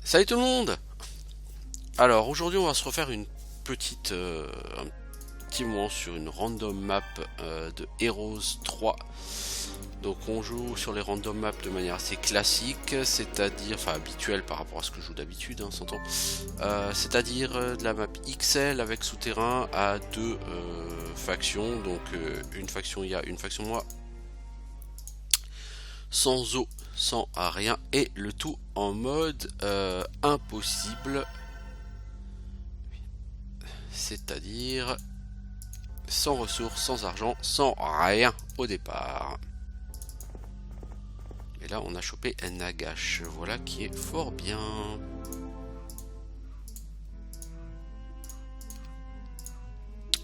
Salut tout le monde. Alors aujourd'hui on va se refaire un petit moment sur une random map de Heroes 3. Donc on joue sur les random maps de manière assez classique, c'est-à-dire, enfin habituelle par rapport à ce que je joue d'habitude, hein, s'entend. C'est-à-dire de la map XL avec souterrain à deux factions. Donc une faction il y a une faction moi, sans eau, sans rien, et le tout en mode impossible. C'est-à-dire sans ressources, sans argent, sans rien au départ. Et là on a chopé un Nagash, voilà qui est fort bien.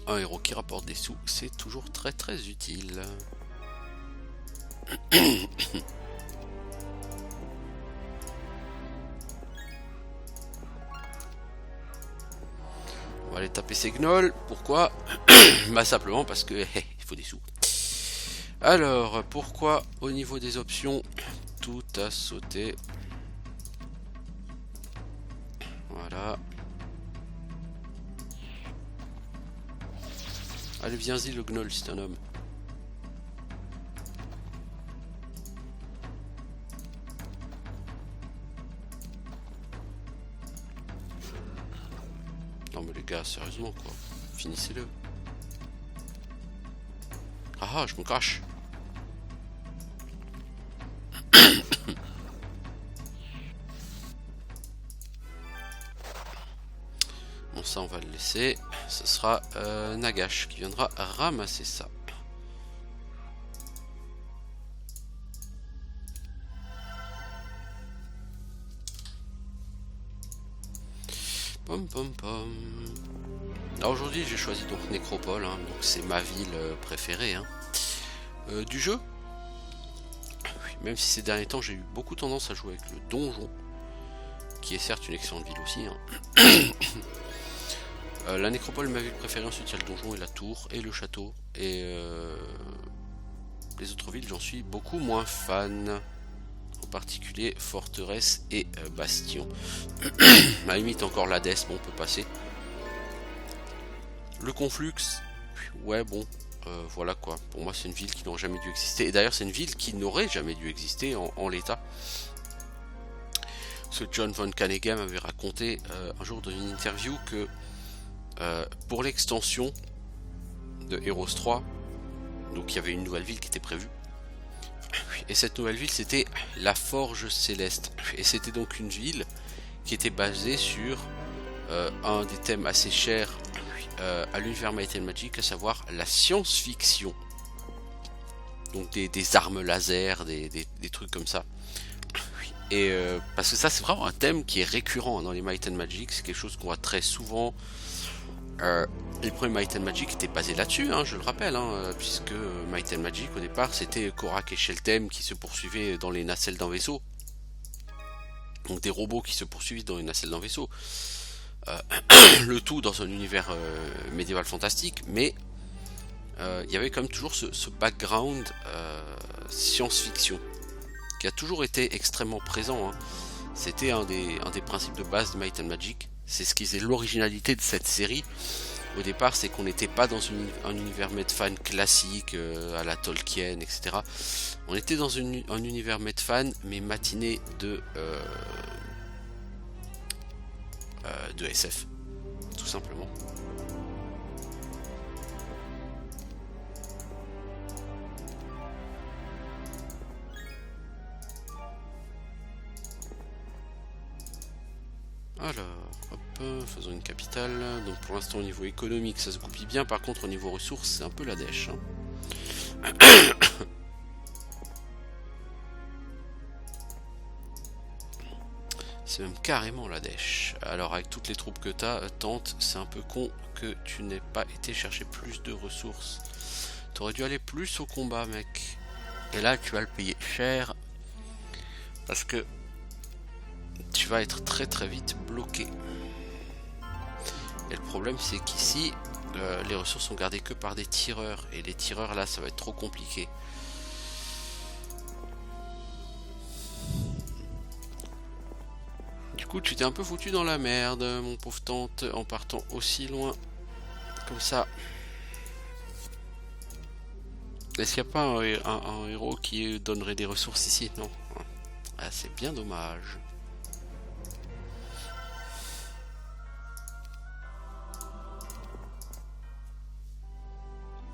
Un héros qui rapporte des sous, c'est toujours très très utile. On va aller taper ces gnolls, pourquoi? Bah simplement parce que il faut des sous. Alors, pourquoi au niveau des options, tout a sauté? Voilà. Allez, viens-y le gnoll, c'est un homme. Non mais les gars, sérieusement quoi, finissez-le. Ah, je me cache. Bon, ça on va le laisser. Ce sera Nagash qui viendra ramasser ça. Pom pom pom. Alors aujourd'hui j'ai choisi donc Nécropole, hein, donc c'est ma ville préférée hein, du jeu. Même si ces derniers temps j'ai eu beaucoup tendance à jouer avec le donjon, qui est certes une excellente ville aussi. Hein. La Nécropole est ma ville préférée, ensuite il y a le donjon et la tour et le château. Et les autres villes j'en suis beaucoup moins fan. En particulier forteresse et bastion. À la limite encore l'Hadès, bon on peut passer. Le Conflux, ouais bon, voilà quoi. Pour moi c'est une ville qui n'aurait jamais dû exister. Et d'ailleurs c'est une ville qui n'aurait jamais dû exister en l'état. Ce John von Caneghem avait raconté un jour dans une interview que pour l'extension de Heroes 3, donc il y avait une nouvelle ville qui était prévue. Et cette nouvelle ville c'était la Forge Céleste. Et c'était donc une ville qui était basée sur un des thèmes assez chers à l'univers Might and Magic, à savoir la science-fiction. Donc des armes laser, des trucs comme ça. Et parce que ça c'est vraiment un thème qui est récurrent dans les Might and Magic, c'est quelque chose qu'on voit très souvent. Les premiers Might and Magic étaient basés là-dessus, hein, je le rappelle, hein, puisque Might and Magic au départ c'était Korak et Sheltem qui se poursuivaient dans les nacelles d'un vaisseau. Donc des robots qui se poursuivent dans une nacelle d'un vaisseau. Le tout dans un univers médiéval fantastique, mais il y avait quand même toujours ce background science-fiction qui a toujours été extrêmement présent. Hein. C'était un des principes de base de Might and Magic. C'est ce qui faisait l'originalité de cette série. Au départ, c'est qu'on n'était pas dans un univers Medfan classique à la Tolkien, etc. On était dans un univers Medfan, mais matiné de SF, tout simplement. Alors, hop, faisons une capitale. Donc pour l'instant au niveau économique ça se goupille bien, par contre au niveau ressources c'est un peu la dèche. Hein. C'est même carrément la dèche. Alors avec toutes les troupes que t'as, tente, c'est un peu con que tu n'aies pas été chercher plus de ressources. T'aurais dû aller plus au combat mec. Et là tu vas le payer cher. Parce que tu vas être très très vite bloqué. Et le problème c'est qu'ici les ressources sont gardées que par des tireurs. Et les tireurs là ça va être trop compliqué. Du coup, tu t'es un peu foutu dans la merde, mon pauvre tante, en partant aussi loin. Comme ça. Est-ce qu'il n'y a pas un héros qui donnerait des ressources ici? Non. Ah, c'est bien dommage.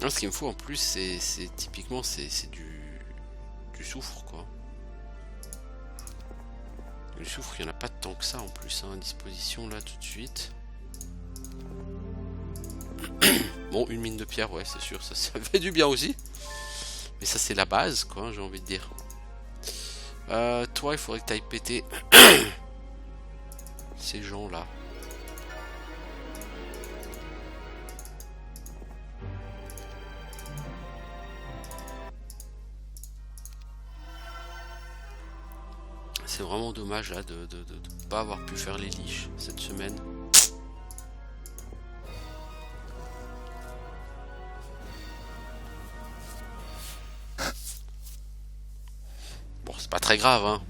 Ce qu'il me faut en plus, c'est typiquement c'est du soufre, quoi. Le soufre, il n'y en a pas tant que ça en plus, hein, à disposition là tout de suite. Bon, une mine de pierre, ouais, c'est sûr, ça fait du bien aussi. Mais ça, c'est la base, quoi, j'ai envie de dire. Toi, il faudrait que tu ailles péter ces gens-là. C'est vraiment dommage là de ne pas avoir pu faire les liches cette semaine. Bon, c'est pas très grave, hein.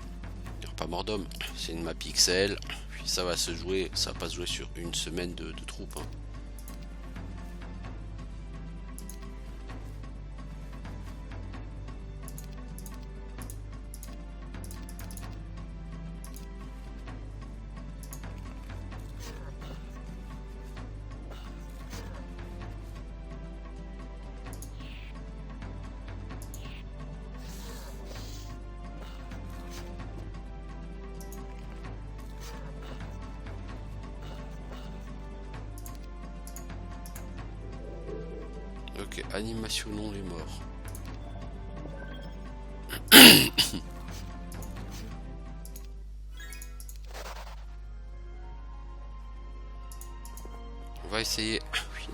Il n'y a pas mort d'homme. C'est une map XL. Puis ça va se jouer, ça va pas se jouer sur une semaine de troupes, hein. Ok, animationnons les morts. On va essayer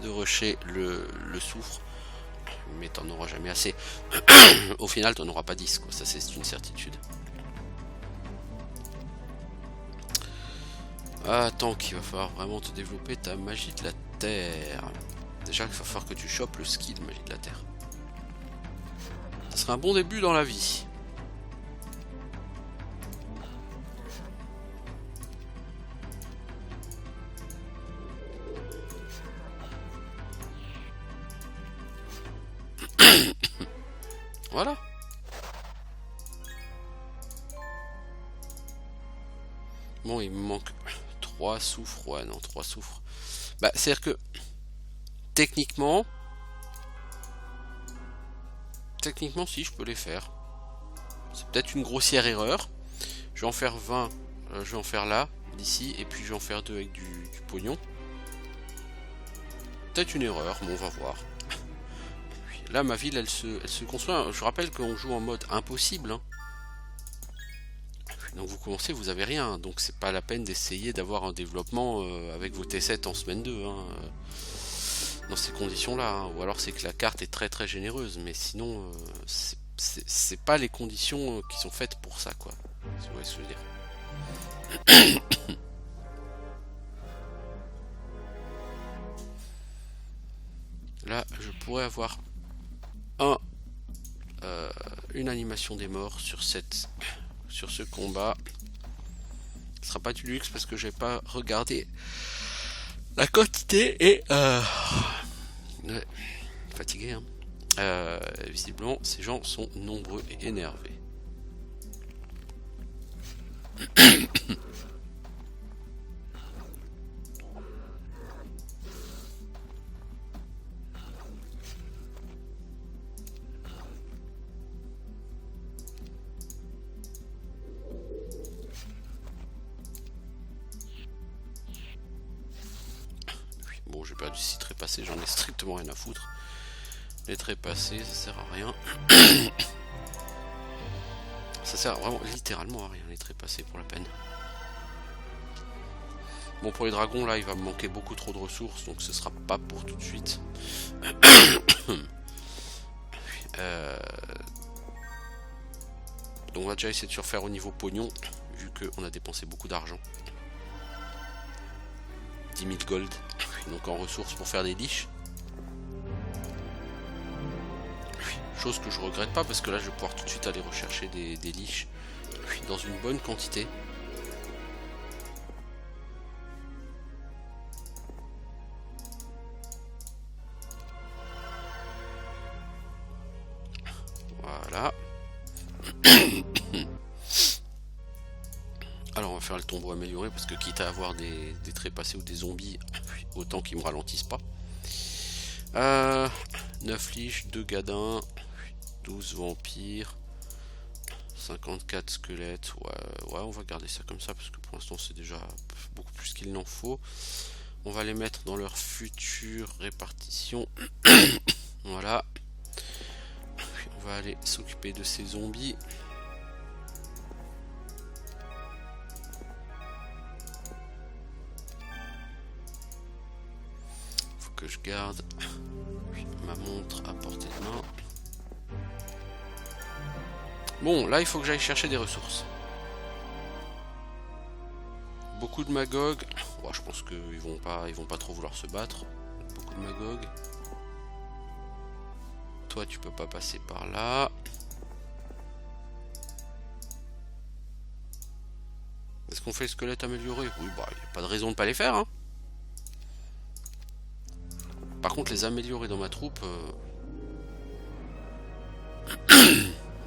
de rusher le soufre, mais t'en auras jamais assez. Au final, t'en auras pas 10, quoi. Ça, c'est une certitude. Attends, qu'il va falloir vraiment te développer ta magie de la terre. Déjà, il va falloir que tu chopes le skill magie de la terre. Ça serait un bon début dans la vie. Voilà. Bon, il me manque 3 soufres. Ouais, non, 3 soufres. Bah, c'est-à-dire que techniquement, si je peux les faire. C'est peut-être une grossière erreur. Je vais en faire 20, je vais en faire là, d'ici, et puis je vais en faire 2 avec du pognon. Peut-être une erreur, mais on va voir. Là, ma ville, elle se construit. Je rappelle qu'on joue en mode impossible, hein. Donc vous commencez, vous avez rien, donc c'est pas la peine d'essayer d'avoir un développement avec vos T7 en semaine 2, hein, dans ces conditions-là, hein. Ou alors c'est que la carte est très très généreuse, mais sinon c'est pas les conditions qui sont faites pour ça, quoi. Si vous voyez ce que je veux dire. Là, je pourrais avoir une animation des morts sur ce combat. Ce sera pas du luxe parce que j'ai pas regardé la quantité et ouais, fatigué, hein. Visiblement ces gens sont nombreux et énervés. Bon, j'ai perdu 6 trépassés, j'en ai strictement rien à foutre. Les trépassés, ça sert à rien. Ça sert vraiment littéralement à rien, les trépassés, pour la peine. Bon, pour les dragons, là, il va me manquer beaucoup trop de ressources, donc ce sera pas pour tout de suite. Donc on va déjà essayer de surfaire au niveau pognon, vu qu'on a dépensé beaucoup d'argent. 10 000 gold, donc en ressources pour faire des liches. Chose que je regrette pas, parce que là je vais pouvoir tout de suite aller rechercher des liches dans une bonne quantité. Voilà. Alors on va faire le tombeau amélioré parce que quitte à avoir des trépassés ou des zombies, autant qu'ils me ralentissent pas. 9 liches, 2 gadins, 12 vampires, 54 squelettes. Ouais, on va garder ça comme ça parce que pour l'instant c'est déjà beaucoup plus qu'il n'en faut. On va les mettre dans leur future répartition. Voilà. On va aller s'occuper de ces zombies. Faut que je garde ma montre à portée de main. Bon, là il faut que j'aille chercher des ressources. Beaucoup de Magog. Ouais, je pense qu'ils vont pas trop vouloir se battre. Beaucoup de Magog. Toi tu peux pas passer par là. Est-ce qu'on fait le squelette amélioré? Oui, bah y a pas de raison de pas les faire, hein. Par contre les améliorer dans ma troupe,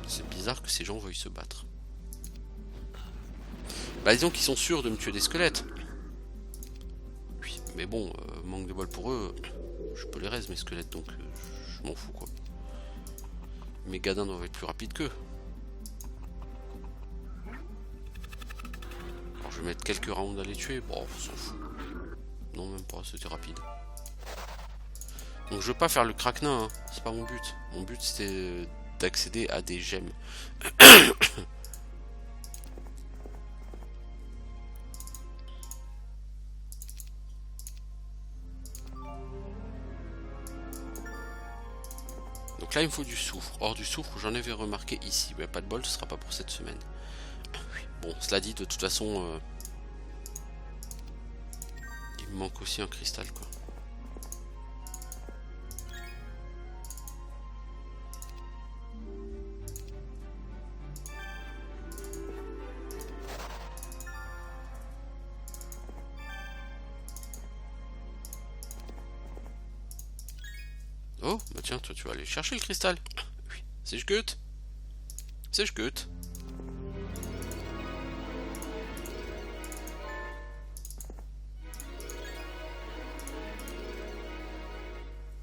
c'est bizarre que ces gens veuillent se battre. Bah disons qu'ils sont sûrs de me tuer des squelettes. Oui, mais bon, manque de bol pour eux, je peux les raise mes squelettes, donc je m'en fous quoi. Mes gadins doivent être plus rapides qu'eux. Alors je vais mettre quelques rounds à les tuer, bon on s'en fout. Non même pas, c'était rapide. Donc je veux pas faire le craquenin, hein. C'est pas mon but. Mon but c'était d'accéder à des gemmes. Donc là il me faut du soufre. Or du soufre j'en avais remarqué ici. Mais pas de bol, ce sera pas pour cette semaine. Bon, cela dit, de toute façon, il me manque aussi un cristal quoi. Oh, bah tiens, toi tu vas aller chercher le cristal. Oui, c'est jgut. C'est jgut.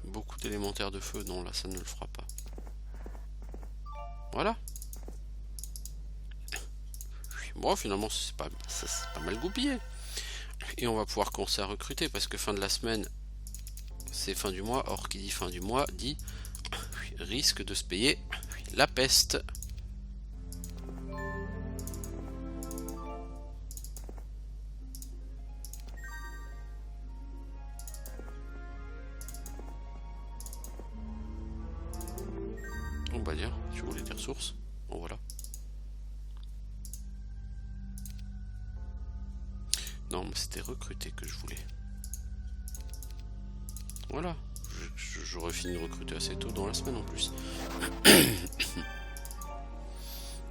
Beaucoup d'élémentaires de feu, non là ça ne le fera pas. Voilà. Bon, finalement c'est pas mal goupillé. Et on va pouvoir commencer à recruter parce que fin de la semaine c'est fin du mois. Or qui dit fin du mois dit risque de se payer la peste. On va dire, tu voulais des ressources. Bon voilà. Non mais c'était recruter que je voulais. Voilà. J'aurais fini de recruter assez tôt dans la semaine en plus.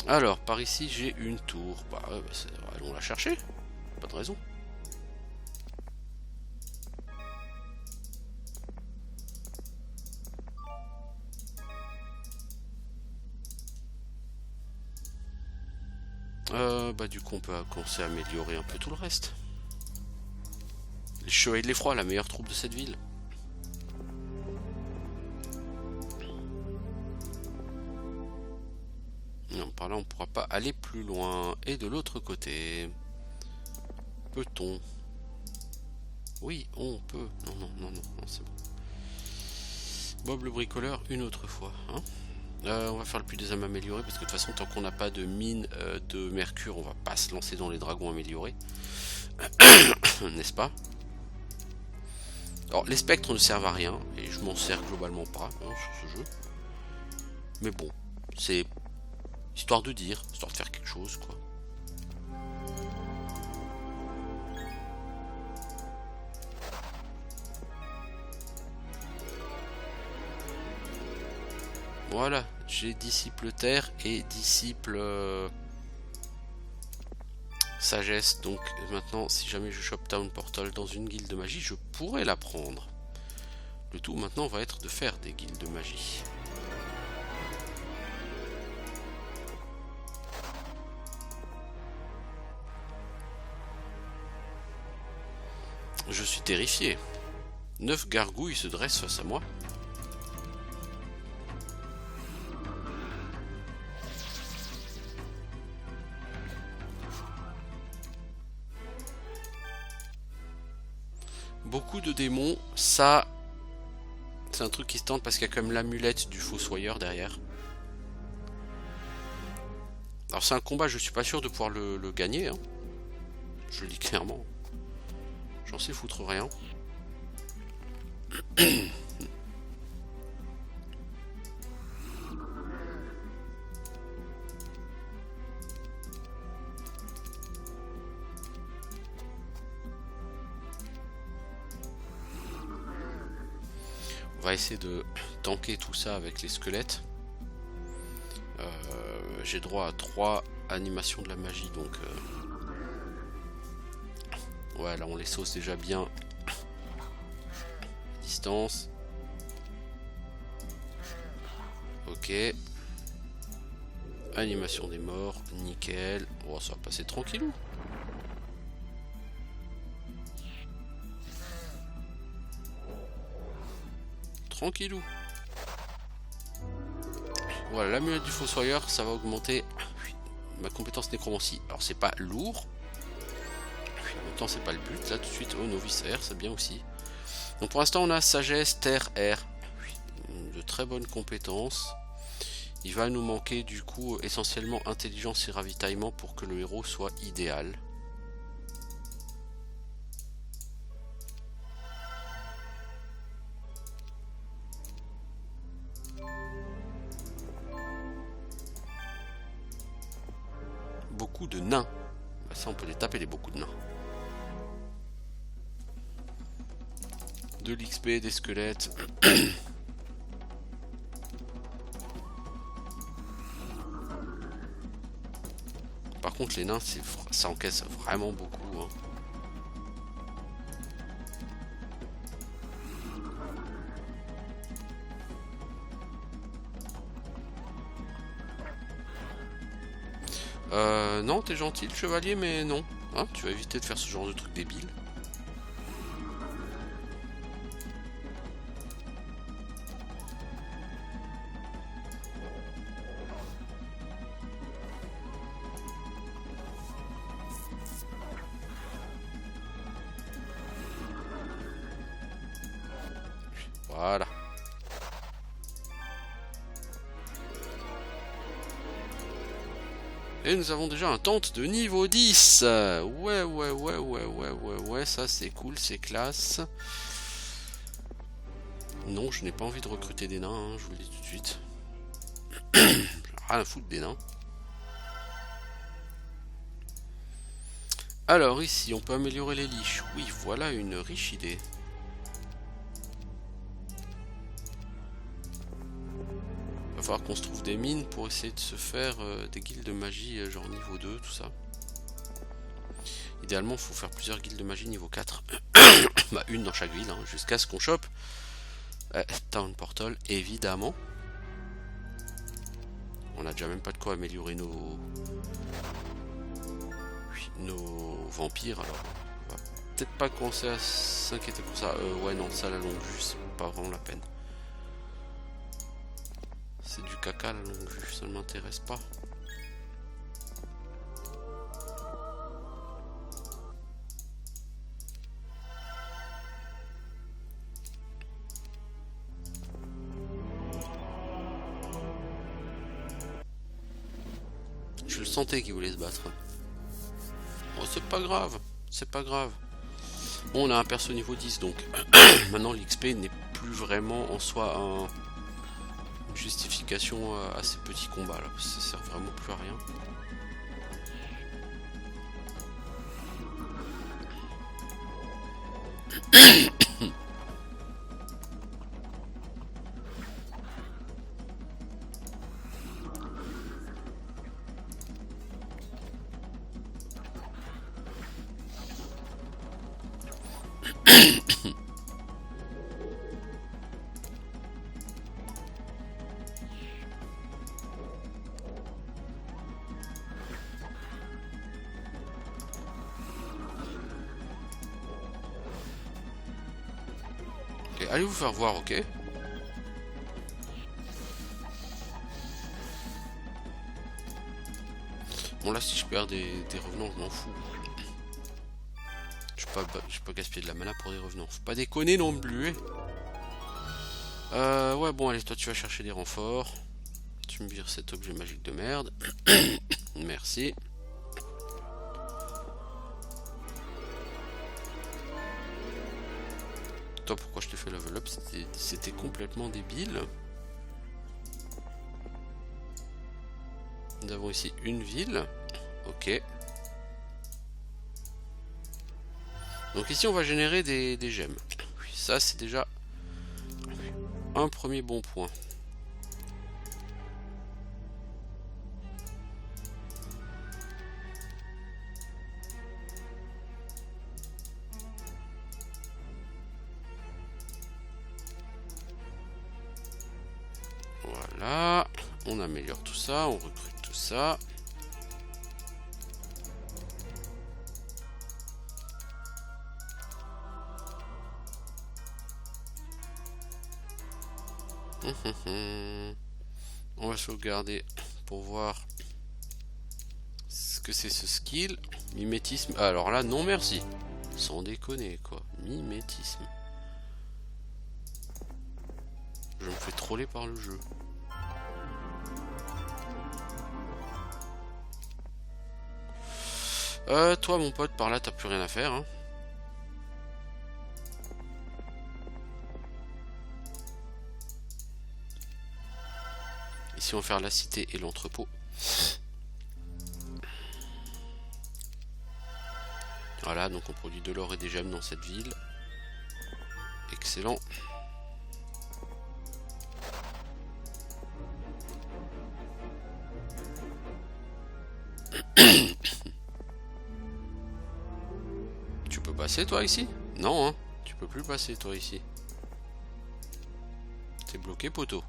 Alors par ici j'ai une tour. Bah allons la chercher. Pas de raison. Bah du coup on peut commencer à améliorer un peu tout le reste. Les Chevaliers de l'Effroi, la meilleure troupe de cette ville. Non, par là on pourra pas aller plus loin. Et de l'autre côté, peut-on? Oui, on peut. Non, c'est bon. Bob le bricoleur une autre fois. Hein, on va faire le puits des âmes amélioré parce que de toute façon tant qu'on n'a pas de mine de mercure on va pas se lancer dans les dragons améliorés. N'est-ce pas? Alors les spectres ne servent à rien et je m'en sers globalement pas hein, sur ce jeu. Mais bon, c'est histoire de dire, histoire de faire quelque chose quoi. Voilà, j'ai disciple terre et disciple sagesse. Donc maintenant, si jamais je chope Town Portal dans une guilde de magie, je pourrais la prendre. Le tout maintenant va être de faire des guildes de magie. Je suis terrifié. 9 gargouilles se dressent face à moi. Beaucoup de démons, ça... C'est un truc qui se tente parce qu'il y a quand même l'amulette du fossoyeur derrière. Alors c'est un combat, je suis pas sûr de pouvoir le gagner. Hein. Je le dis clairement. J'en sais foutre rien. On va essayer de tanker tout ça avec les squelettes. J'ai droit à 3 animations de la magie, donc ouais, là on les sauce déjà bien à distance. Ok. Animation des morts, nickel. Oh, ça va passer tranquillou. Tranquillou. Voilà, l'amulette du fossoyeur, ça va augmenter ma compétence nécromancie. Alors c'est pas lourd. En même temps c'est pas le but. Là tout de suite, oh novice-air, c'est bien aussi. Donc pour l'instant on a sagesse, terre, air. De très bonnes compétences. Il va nous manquer du coup essentiellement intelligence et ravitaillement pour que le héros soit idéal. Beaucoup de nains. Bah ça on peut les taper les beaucoup de nains. De l'XP, des squelettes. Par contre les nains ça encaisse vraiment beaucoup. Hein. Non, t'es gentil le chevalier, mais non. Hein, tu vas éviter de faire ce genre de truc débile. Voilà. Et nous avons déjà un tente de niveau 10. Ouais, ça c'est cool, c'est classe. Non, je n'ai pas envie de recruter des nains, hein, je vous le dis tout de suite. Rien à foutre des nains. Alors ici, on peut améliorer les liches. Oui, voilà une riche idée. Il va falloir qu'on se trouve des mines pour essayer de se faire des guildes de magie genre niveau 2, tout ça. Idéalement, il faut faire plusieurs guildes de magie niveau 4. Bah, une dans chaque ville, hein, jusqu'à ce qu'on chope Town Portal, évidemment. On a déjà même pas de quoi améliorer nos vampires, alors on va peut-être pas commencer à s'inquiéter pour ça. Ouais, non, ça, la longue vue, c'est pas vraiment la peine. C'est du caca, la longue vue, ça ne m'intéresse pas. Je le sentais qu'il voulait se battre. Oh, c'est pas grave, c'est pas grave. Bon, on a un perso niveau 10, donc maintenant l'XP n'est plus vraiment en soi une justification à ces petits combats là, ça sert vraiment plus à rien. allez vous faire voir, ok. Bon là si je perds des revenants, je m'en fous. Je vais pas gaspiller de la mana pour des revenants. Faut pas déconner non plus. Ouais bon allez, toi tu vas chercher des renforts. Tu me vires cet objet magique de merde. Merci. Toi pourquoi je te fais level up? C'était complètement débile. Nous avons ici une ville. Ok. Donc ici on va générer des gemmes. Oui, ça c'est déjà un premier bon point. Voilà. On améliore tout ça, on recrute tout ça. On va sauvegarder pour voir ce que c'est ce skill. Mimétisme. Alors là, non merci. Sans déconner quoi. Mimétisme. Je me fais troller par le jeu. Toi mon pote, par là t'as plus rien à faire hein. Ici on va faire la cité et l'entrepôt. Voilà, donc on produit de l'or et des gemmes dans cette ville. Excellent. Tu peux passer toi ici? Non hein, tu peux plus passer toi ici. T'es bloqué poteau.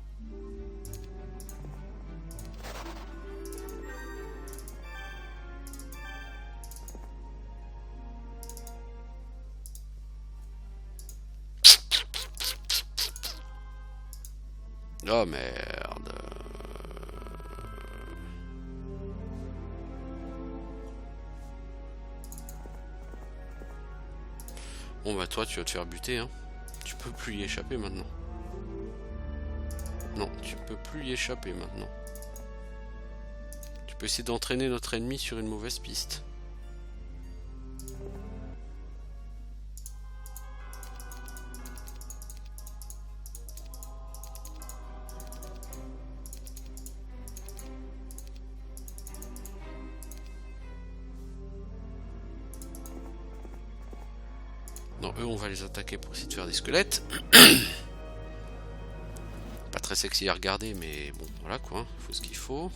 Oh merde. Bon bah toi tu vas te faire buter hein. Tu peux plus y échapper maintenant. Non, tu peux plus y échapper maintenant. Tu peux essayer d'entraîner notre ennemi sur une mauvaise piste. Non, eux on va les attaquer pour essayer de faire des squelettes. Pas très sexy à regarder, mais bon, voilà quoi, il faut ce qu'il faut.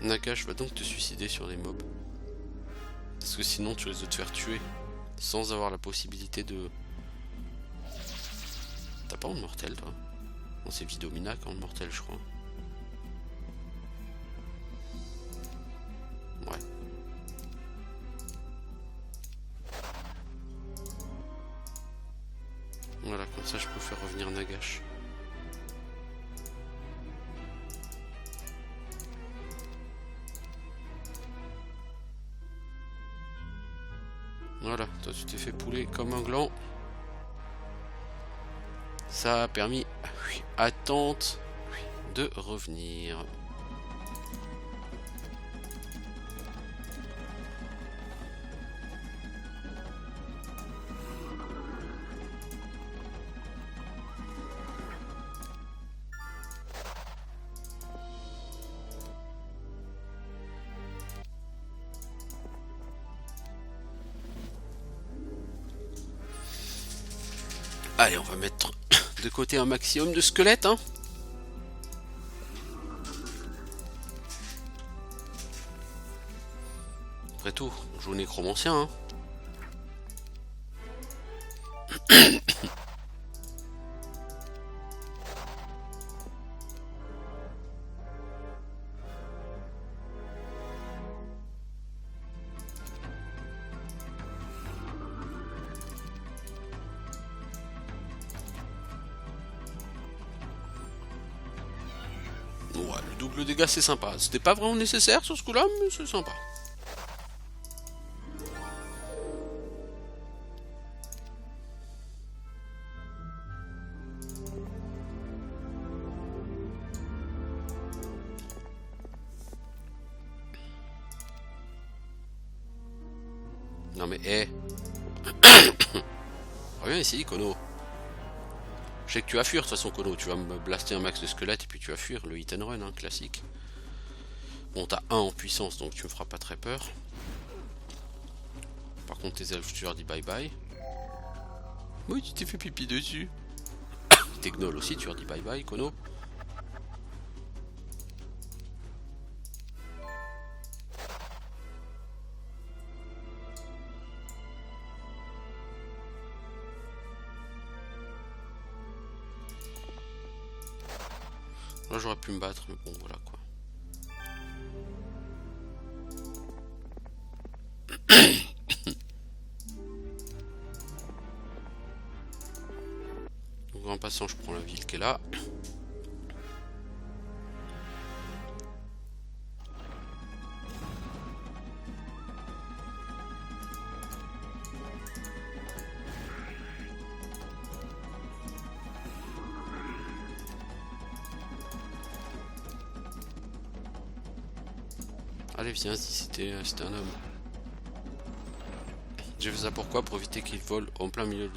Nagash va donc te suicider sur les mobs. Parce que sinon tu risques de te faire tuer sans avoir la possibilité de... T'as pas en mortel toi? Non c'est Vidomina qui en mortel je crois. Ouais. Voilà, comme ça je peux faire revenir Nagash. Voilà, toi tu t'es fait pouler comme un gland. Ça a permis à Tante de revenir. Allez, on va mettre de côté un maximum de squelettes, hein. Après tout, on joue nécromancien, hein. Ouais, le double dégâts c'est sympa. C'était pas vraiment nécessaire sur ce coup-là, mais c'est sympa. Non mais hé. Reviens ici, Kono. Je sais que tu vas fuir de toute façon, Kono. Tu vas me blaster un max de squelette et puis tu vas fuir. Le hit and run, hein, classique. Bon, t'as 1 en puissance, donc tu me feras pas très peur. Par contre, tes elfes, tu leur dis bye bye. Oui, tu t'es fait pipi dessus. Tes gnolls aussi, tu leur dis bye bye, Kono. Là, j'aurais pu me battre, mais bon, voilà quoi. Donc, en passant, je prends la ville qui est là. Allez, viens, si c'était un homme. J'ai fait ça pourquoi? Pour éviter qu'ils volent en plein milieu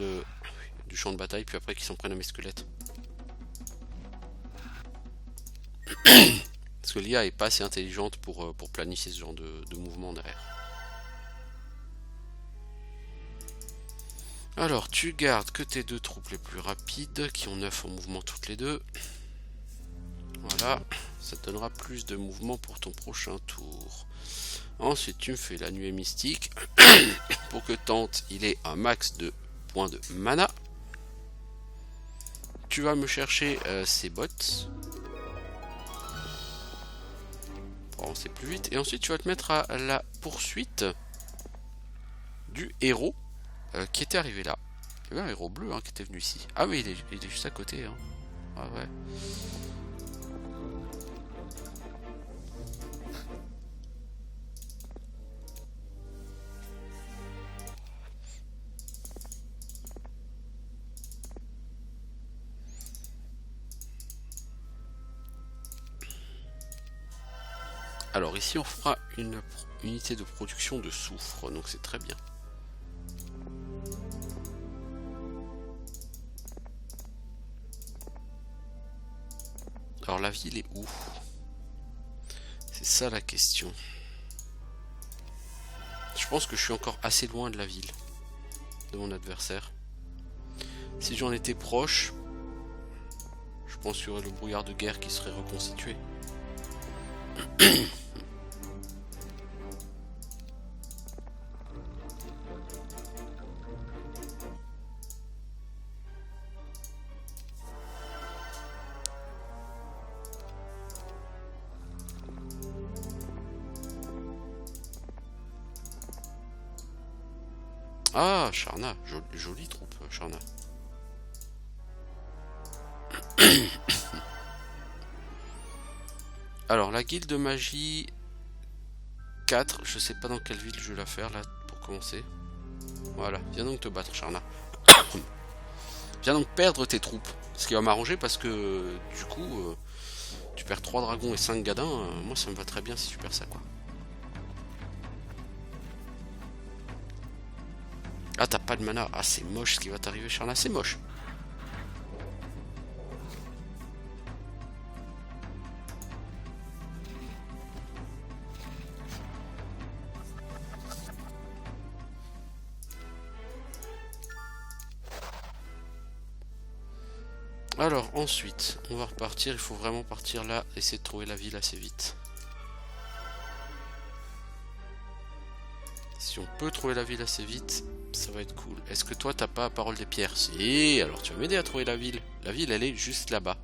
du champ de bataille, puis après qu'ils s'en prennent à mes squelettes. Parce que l'IA est pas assez intelligente pour planifier ce genre de mouvement derrière. Alors, tu gardes que tes deux troupes les plus rapides, qui ont 9 en mouvement toutes les deux. Voilà, ça te donnera plus de mouvement pour ton prochain tour. Ensuite, tu me fais la nuée mystique. Pour que Tante, il ait un max de points de mana. Tu vas me chercher ces bots. Pour avancer plus vite. Et ensuite, tu vas te mettre à la poursuite du héros qui était arrivé là. Il y avait un héros bleu, hein, qui était venu ici. Ah oui, il est juste à côté. Hein. Ah ouais. Alors ici on fera une unité de production de soufre, donc c'est très bien. Alors la ville est où? C'est ça la question. Je pense que je suis encore assez loin de la ville, de mon adversaire. Si j'en étais proche, je pense qu'il y aurait le brouillard de guerre qui serait reconstitué. Ah, Sharna, jolie troupe, Sharna. Alors, la guilde de magie 4, je sais pas dans quelle ville je vais la faire là pour commencer. Voilà, viens donc te battre, Sharna. Viens donc perdre tes troupes. Ce qui va m'arranger parce que du coup, tu perds 3 dragons et 5 gadins. Moi, ça me va très bien si tu perds ça, quoi. Ah, t'as pas de mana. Ah, c'est moche ce qui va t'arriver, Sharna, c'est moche. Alors, ensuite, on va repartir. Il faut vraiment partir là, essayer de trouver la ville assez vite. Si on peut trouver la ville assez vite, ça va être cool. Est-ce que toi t'as pas parole des pierres? Si, alors tu vas m'aider à trouver la ville. La ville elle est juste là-bas.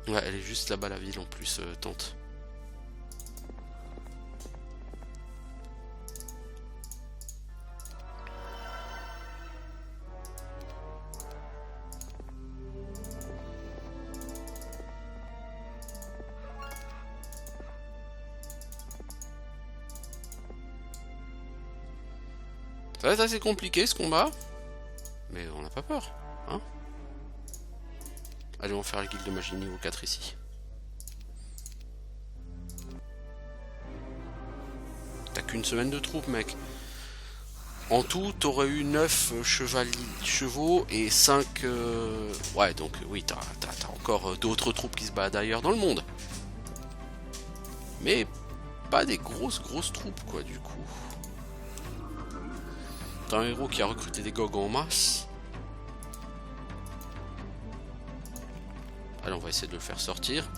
Ouais, elle est juste là-bas la ville en plus, tante. Ça va être assez compliqué ce combat, mais on n'a pas peur, hein. Allez, on va faire la guilde de magie niveau 4 ici. T'as qu'une semaine de troupes, mec. En tout, t'aurais eu 9 chevaux et 5... Ouais, donc oui, t'as encore d'autres troupes qui se battent ailleurs dans le monde. Mais pas des grosses troupes, quoi, du coup. T'as un héros qui a recruté des gogs en masse. Allez, on va essayer de le faire sortir.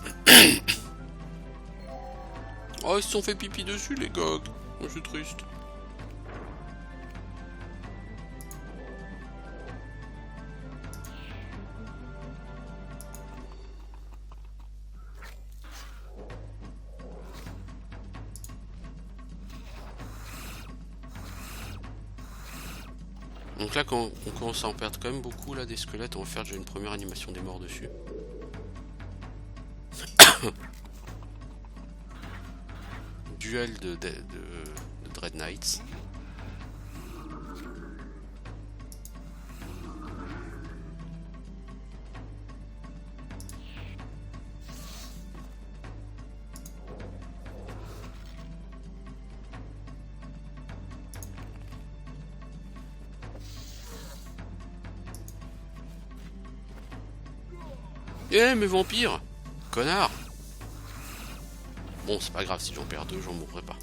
Oh, ils se sont fait pipi dessus, les gogs. Je suis triste. Donc là, quand on commence à en perdre quand même beaucoup, là, des squelettes, on va faire déjà une première animation des morts dessus. Duel de Dread Knights. Eh, mes vampires! Connard! Bon, c'est pas grave, si j'en perds deux, j'en mourrai pas.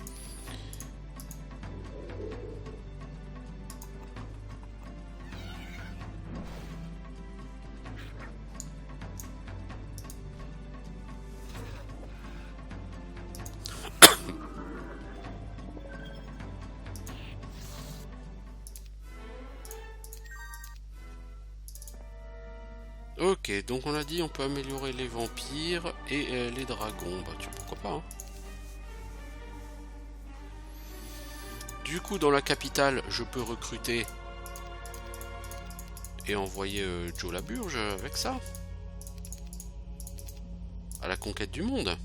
Ok, donc on a dit on peut améliorer les vampires et les dragons. Bah, pourquoi pas, hein. Du coup, dans la capitale, je peux recruter et envoyer Joe la Burge avec ça. À la conquête du monde.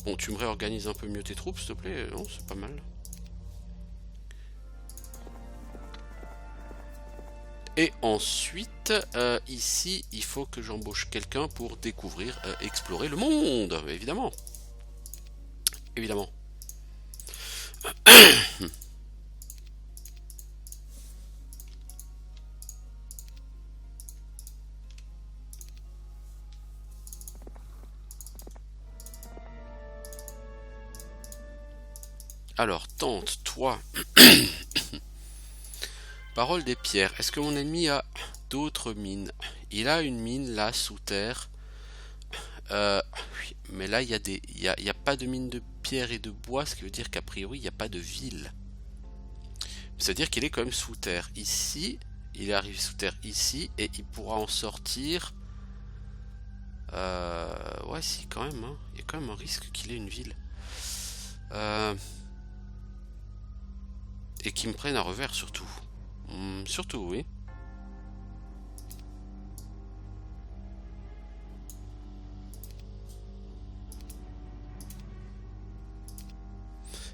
Bon, tu me réorganises un peu mieux tes troupes, s'il te plaît. Non, c'est pas mal. Et ensuite, ici, il faut que j'embauche quelqu'un pour découvrir, explorer le monde, évidemment. Évidemment. Alors, tente, toi. Parole des pierres. Est-ce que mon ennemi a d'autres mines? Il a une mine là, sous terre. Oui, mais là, il y a pas de mine de pierre et de bois, ce qui veut dire qu'a priori, il n'y a pas de ville. C'est-à-dire qu'il est quand même sous terre. Ici, il est arrivé sous terre ici, et il pourra en sortir. Ouais, si, quand même. Hein. Il y a quand même un risque qu'il ait une ville. Et qu'il me prenne à revers, surtout. Surtout, oui.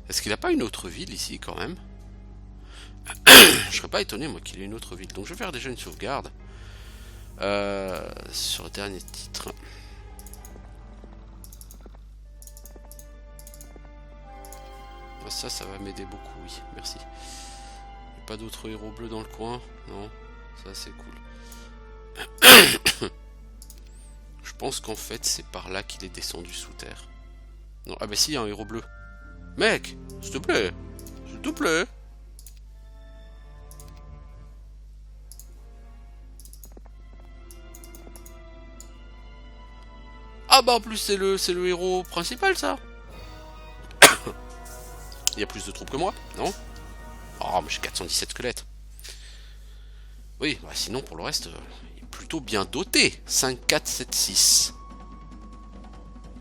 Est-ce qu'il n'a pas une autre ville ici, quand même? Je serais pas étonné, moi, qu'il ait une autre ville. Donc, je vais faire déjà une sauvegarde. Sur le dernier titre. Ça va m'aider beaucoup, oui, merci. Il n'y a pas d'autres héros bleus dans le coin? Non, ça c'est cool. Je pense qu'en fait c'est par là qu'il est descendu sous terre. Non, ah bah si, il y a un héros bleu. Mec, s'il te plaît, s'il te plaît. Ah bah en plus c'est le héros principal ça. Il y a plus de troupes que moi, non? Oh mais j'ai 417 squelettes. Oui, bah sinon pour le reste, il est plutôt bien doté. 5, 4, 7, 6.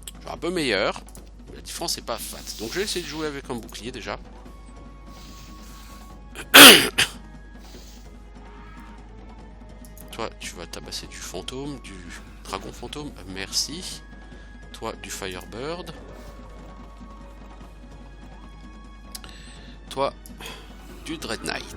Je suis un peu meilleur. Mais la différence est pas fat. Donc je vais essayer de jouer avec un bouclier déjà. Toi, tu vas tabasser du fantôme, du dragon fantôme. Merci. Toi, du Firebird. Toi, du Dread Knight. De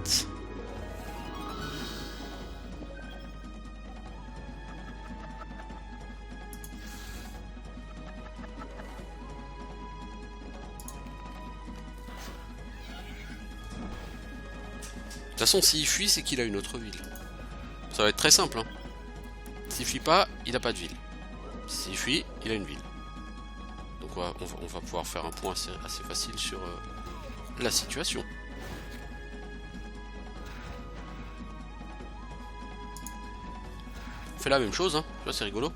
toute façon, s'il fuit, c'est qu'il a une autre ville. Ça va être très simple. Hein. S'il fuit pas, il a pas de ville. S'il fuit, il a une ville. Donc on va pouvoir faire un point assez facile sur la situation. On fait la même chose, hein. Tu vois, c'est rigolo.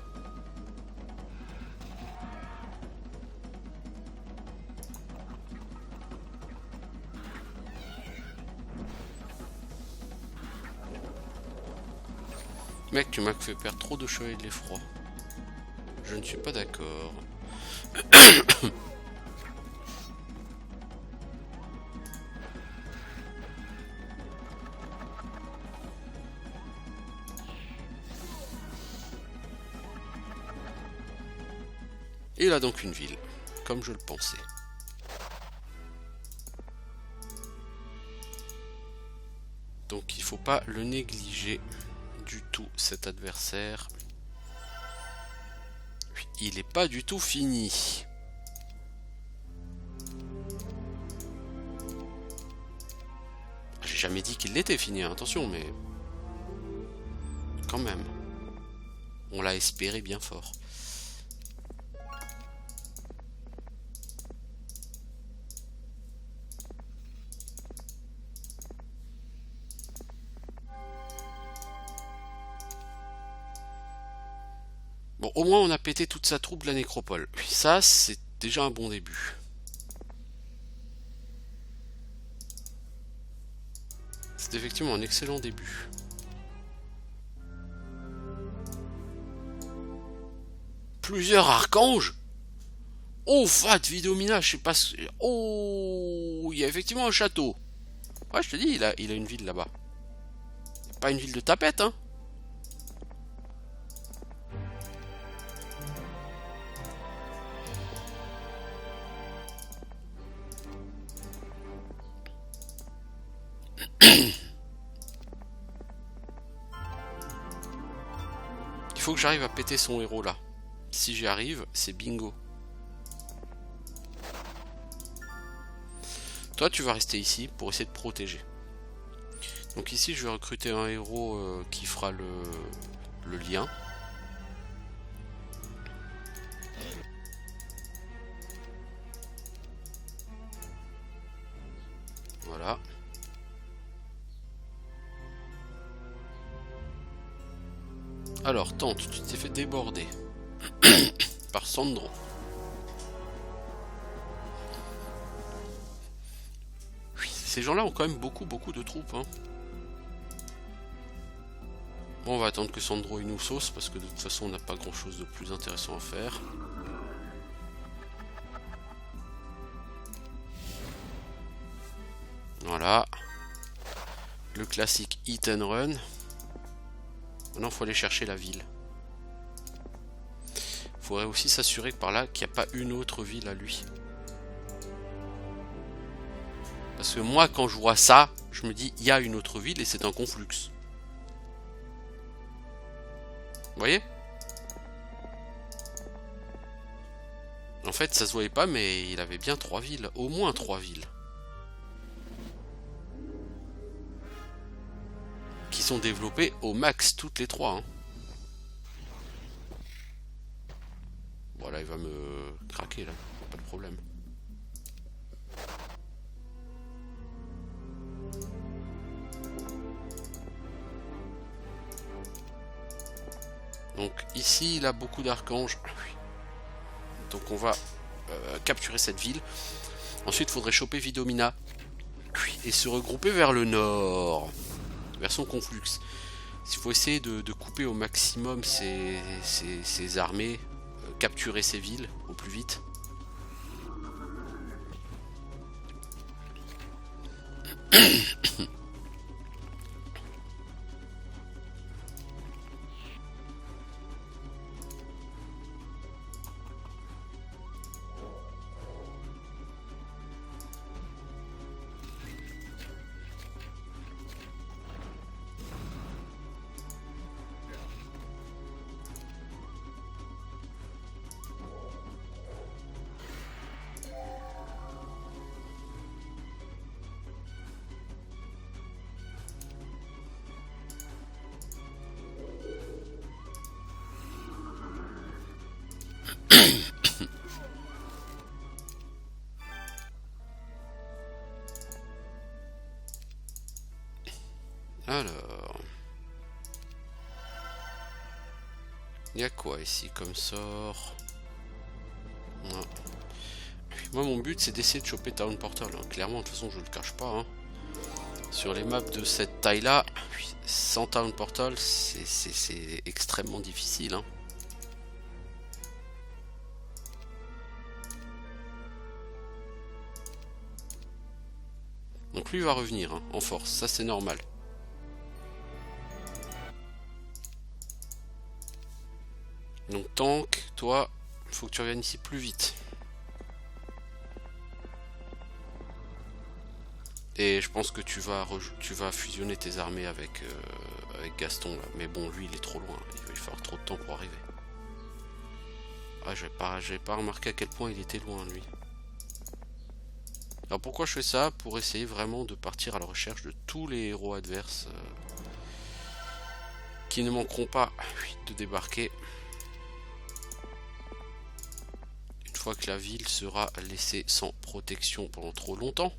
Mec, tu m'as fait perdre trop de chevaliers de l'effroi. Je ne suis pas d'accord. Il a donc une ville, comme je le pensais. Donc il faut pas le négliger du tout, cet adversaire. Il est pas du tout fini. J'ai jamais dit qu'il était fini, hein, attention, mais quand même. On l'a espéré bien fort. Bon, au moins on a pété toute sa troupe de la nécropole. Ça, c'est déjà un bon début. C'est effectivement un excellent début. Plusieurs archanges. Oh, fat, Vidomina, je sais pas... Oh, il y a effectivement un château. Ouais, je te dis, il a une ville là-bas. Pas une ville de tapette, hein. Il faut que j'arrive à péter son héros là. Si j'y arrive, c'est bingo. Toi, tu vas rester ici pour essayer de protéger. Donc ici, je vais recruter un héros qui fera le lien. Voilà. Alors, tente, tu t'es fait déborder par Sandro. Oui, ces gens-là ont quand même beaucoup de troupes. Hein. Bon, on va attendre que Sandro il nous sauce parce que de toute façon, on n'a pas grand-chose de plus intéressant à faire. Voilà. Le classique hit and run. Maintenant, il faut aller chercher la ville. Il faudrait aussi s'assurer que par là, qu'il n'y a pas une autre ville à lui. Parce que moi, quand je vois ça, je me dis, il y a une autre ville et c'est un conflux. Vous voyez? En fait, ça se voyait pas, mais il avait bien 3 villes. Au moins 3 villes. Qui sont développées au max, toutes les 3. Hein. Voilà, il va me craquer là, pas de problème. Donc ici, il a beaucoup d'archanges. Donc on va capturer cette ville. Ensuite, il faudrait choper Vidomina et se regrouper vers le nord, vers son conflux. Il faut essayer de couper au maximum ces armées, capturer ces villes au plus vite. Alors, il y a quoi ici comme sort? Non. Moi mon but c'est d'essayer de choper Town Portal, hein. Clairement de toute façon je le cache pas, hein. Sur les maps de cette taille là, sans Town Portal c'est extrêmement difficile, hein. Donc lui il va revenir, hein, en force, ça c'est normal. Donc tank, toi, il faut que tu reviennes ici plus vite. Et je pense que tu vas fusionner tes armées avec Gaston là. Mais bon, lui il est trop loin, il va lui falloir trop de temps pour arriver. Ah, j'avais pas remarqué à quel point il était loin lui. Alors pourquoi je fais ça? Pour essayer vraiment de partir à la recherche de tous les héros adverses qui ne manqueront pas de débarquer une fois que la ville sera laissée sans protection pendant trop longtemps.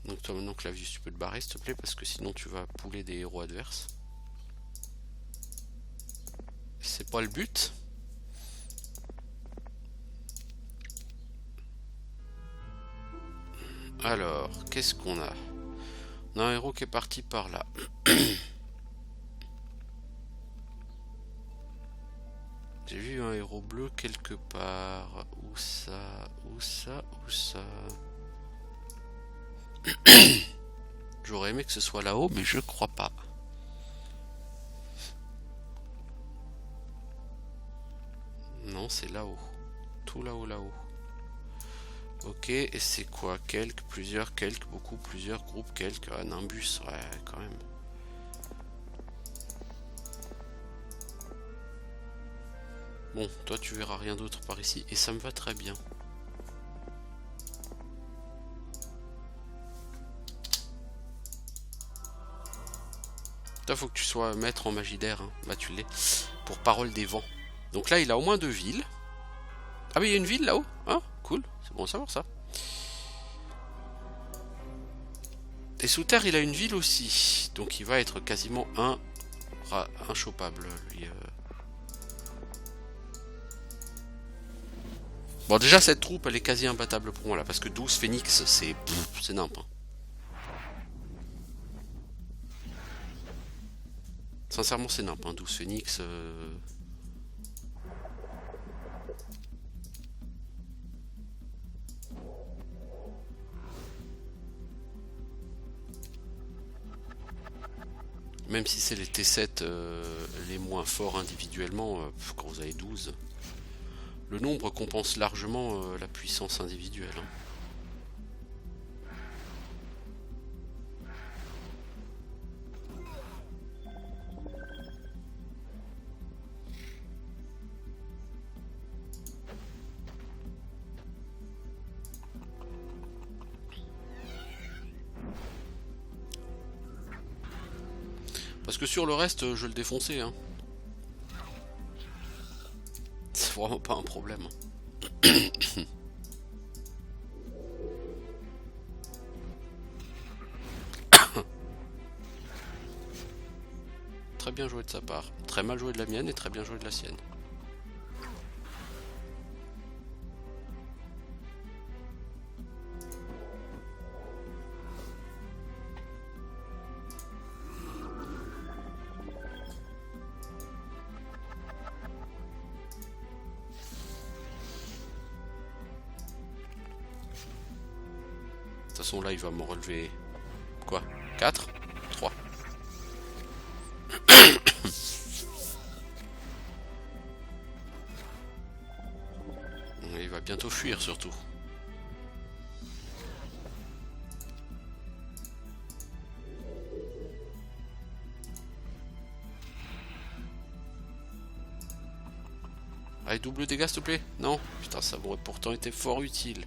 Donc toi maintenant que la vue tu peux te barrer s'il te plaît parce que sinon tu vas pouler des héros adverses. C'est pas le but. Alors, qu'est-ce qu'on a? On a un héros qui est parti par là. J'ai vu un héros bleu quelque part. Où ça? Où ça? Où ça? J'aurais aimé que ce soit là-haut, mais je crois pas. Non, c'est là-haut. Tout là-haut, là-haut. Ok, et c'est quoi? Quelques, plusieurs, quelques, beaucoup, plusieurs, groupes, quelques. Ah, Nimbus, ouais, quand même. Bon, toi tu verras rien d'autre par ici, et ça me va très bien. Toi, faut que tu sois maître en magie d'air, hein. Bah tu l'es. Pour Parole des Vents. Donc là, il a au moins 2 villes. Ah oui, il y a une ville là-haut. Ah, cool. C'est bon à savoir ça. Et sous terre, il a une ville aussi. Donc il va être quasiment inchopable, lui. Bon, déjà, cette troupe, elle est quasi imbattable pour moi, là. Parce que 12 phénix, c'est nimp. Hein. Sincèrement, c'est nimp, hein. 12 phénix... Même si c'est les T7 les moins forts individuellement, quand vous avez 12, le nombre compense largement la puissance individuelle. Hein. Parce que sur le reste, je le défonçais, hein. C'est vraiment pas un problème. Très bien joué de sa part. Très mal joué de la mienne et très bien joué de la sienne. De toute façon là il va me relever... Quoi 4 3. Il va bientôt fuir surtout. Allez, double dégâts s'il te plaît. Non. Putain, ça m'aurait pourtant été fort utile.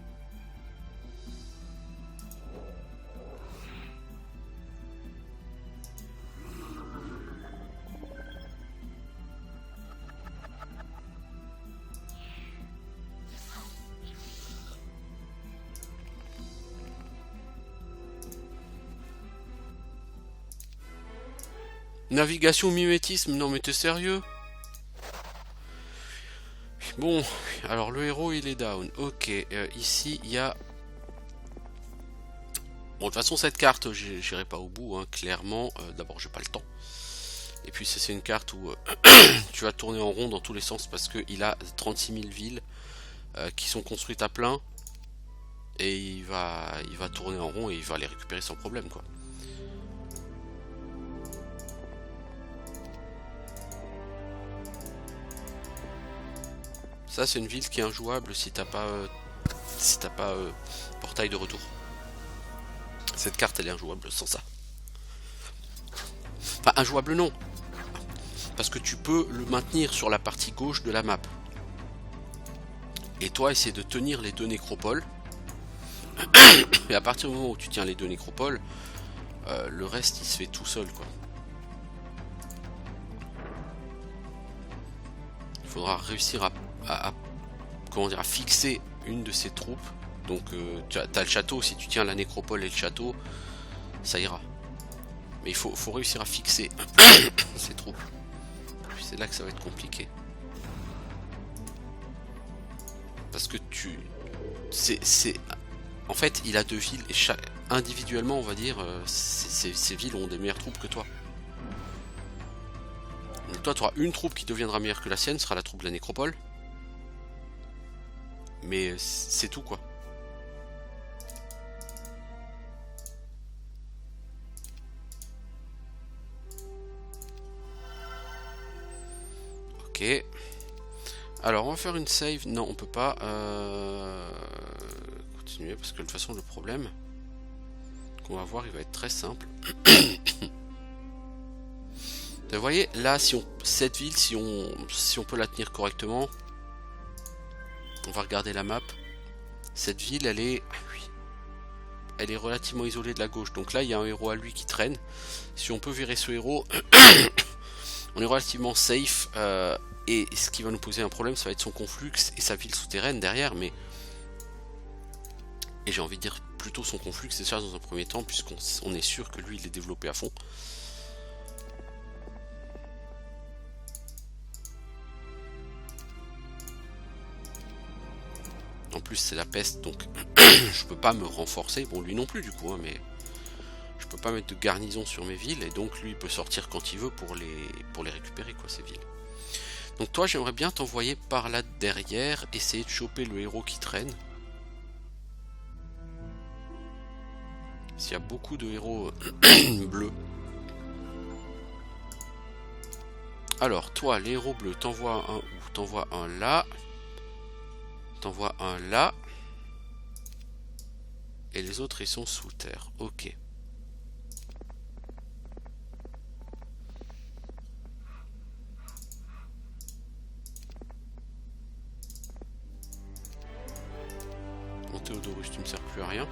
Navigation, mimétisme, non mais t'es sérieux? Bon, alors le héros il est down. Ok, ici il y a... Bon, de toute façon cette carte j'irai pas au bout, hein, clairement. D'abord j'ai pas le temps. Et puis c'est une carte où tu vas tourner en rond dans tous les sens parce qu'il a 36 000 villes qui sont construites à plein. Et il va tourner en rond et il va les récupérer sans problème quoi. Ça c'est une ville qui est injouable si t'as pas portail de retour. Cette carte elle est injouable sans ça. Enfin injouable non. Parce que tu peux le maintenir sur la partie gauche de la map. Et toi essayer de tenir les deux nécropoles. Et à partir du moment où tu tiens les deux nécropoles, le reste il se fait tout seul quoi. Il faudra réussir comment dire, à fixer une de ces troupes. Donc tu as le château, si tu tiens la nécropole et le château, ça ira. Mais il faut réussir à fixer ces troupes. C'est là que ça va être compliqué. Parce que en fait, il a deux villes et individuellement, on va dire, ces villes ont des meilleures troupes que toi. Donc toi, tu auras une troupe qui deviendra meilleure que la sienne, sera la troupe de la nécropole. Mais c'est tout quoi. Ok. Alors on va faire une save. Non, on peut pas continuer parce que de toute façon le problème qu'on va voir il va être très simple. Vous voyez là, cette ville, si on peut la tenir correctement, on va regarder la map. Cette ville elle est relativement isolée de la gauche. Donc là il y a un héros à lui qui traîne. Si on peut virer ce héros, on est relativement safe. Et ce qui va nous poser un problème, ça va être son conflux et sa ville souterraine derrière. Et j'ai envie de dire plutôt son conflux, c'est ça dans un premier temps, puisqu'on est sûr que lui il est développé à fond. En plus c'est la peste, donc je peux pas me renforcer. Bon, lui non plus du coup, hein, mais je peux pas mettre de garnison sur mes villes. Et donc lui il peut sortir quand il veut pour les récupérer quoi, ces villes. Donc toi j'aimerais bien t'envoyer par là derrière, essayer de choper le héros qui traîne. S'il y a beaucoup de héros bleus. Alors toi les héros bleus, t'envoies un où? T'envoies un là. T'envoies un là. Et les autres ils sont sous terre. Ok. Théodorus, tu me sers plus à rien.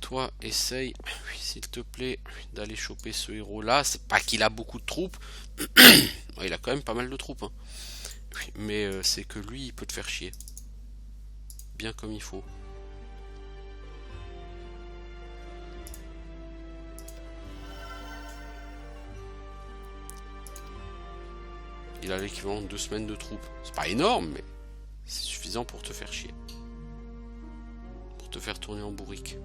toi, essaye, s'il te plaît, d'aller choper ce héros-là. C'est pas qu'il a beaucoup de troupes. Il a quand même pas mal de troupes. Hein. Mais c'est que lui, il peut te faire chier. Bien comme il faut. Il a l'équivalent de 2 semaines de troupes. C'est pas énorme, mais c'est suffisant pour te faire chier. Pour te faire tourner en bourrique.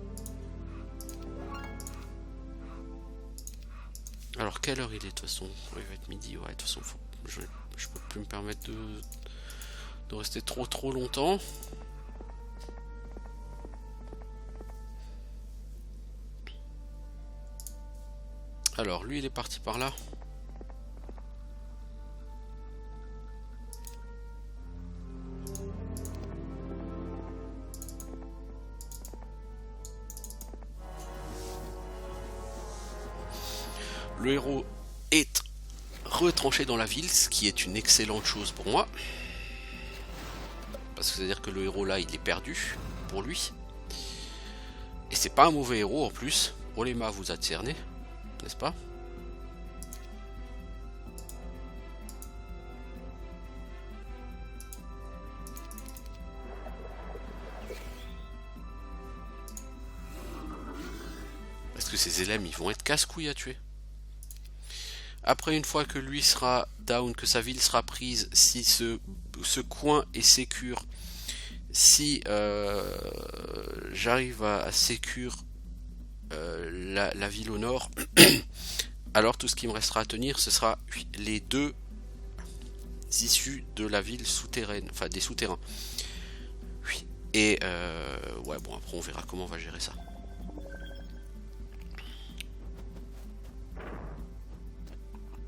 Alors, quelle heure il est de toute façon? Il va être midi, ouais, de toute façon, je peux plus me permettre de rester trop longtemps. Alors, lui, il est parti par là. Le héros est retranché dans la ville, ce qui est une excellente chose pour moi. Parce que c'est-à-dire que le héros là, il est perdu pour lui. Et c'est pas un mauvais héros en plus. Olema vous a cerné, n'est-ce pas? Parce que ces élèves, ils vont être casse-couilles à tuer. Après, une fois que lui sera down, que sa ville sera prise, si ce coin est sécure, si j'arrive à sécure la ville au nord, alors tout ce qui me restera à tenir, ce sera les 2 issues de la ville souterraine, enfin des souterrains. Et ouais, bon, après on verra comment on va gérer ça.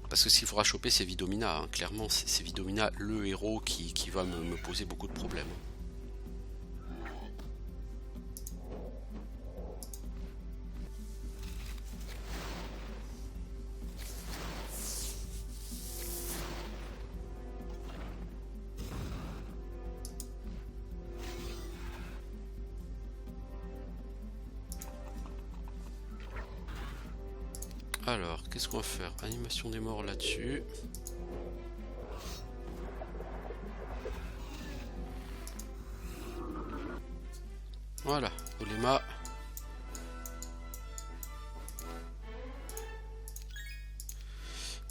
Parce que s'il faudra choper, c'est Vidomina, hein. Clairement, c'est Vidomina le héros qui va me poser beaucoup de problèmes. Alors, qu'est-ce qu'on va faire? Animation des morts là-dessus. Voilà, Olema.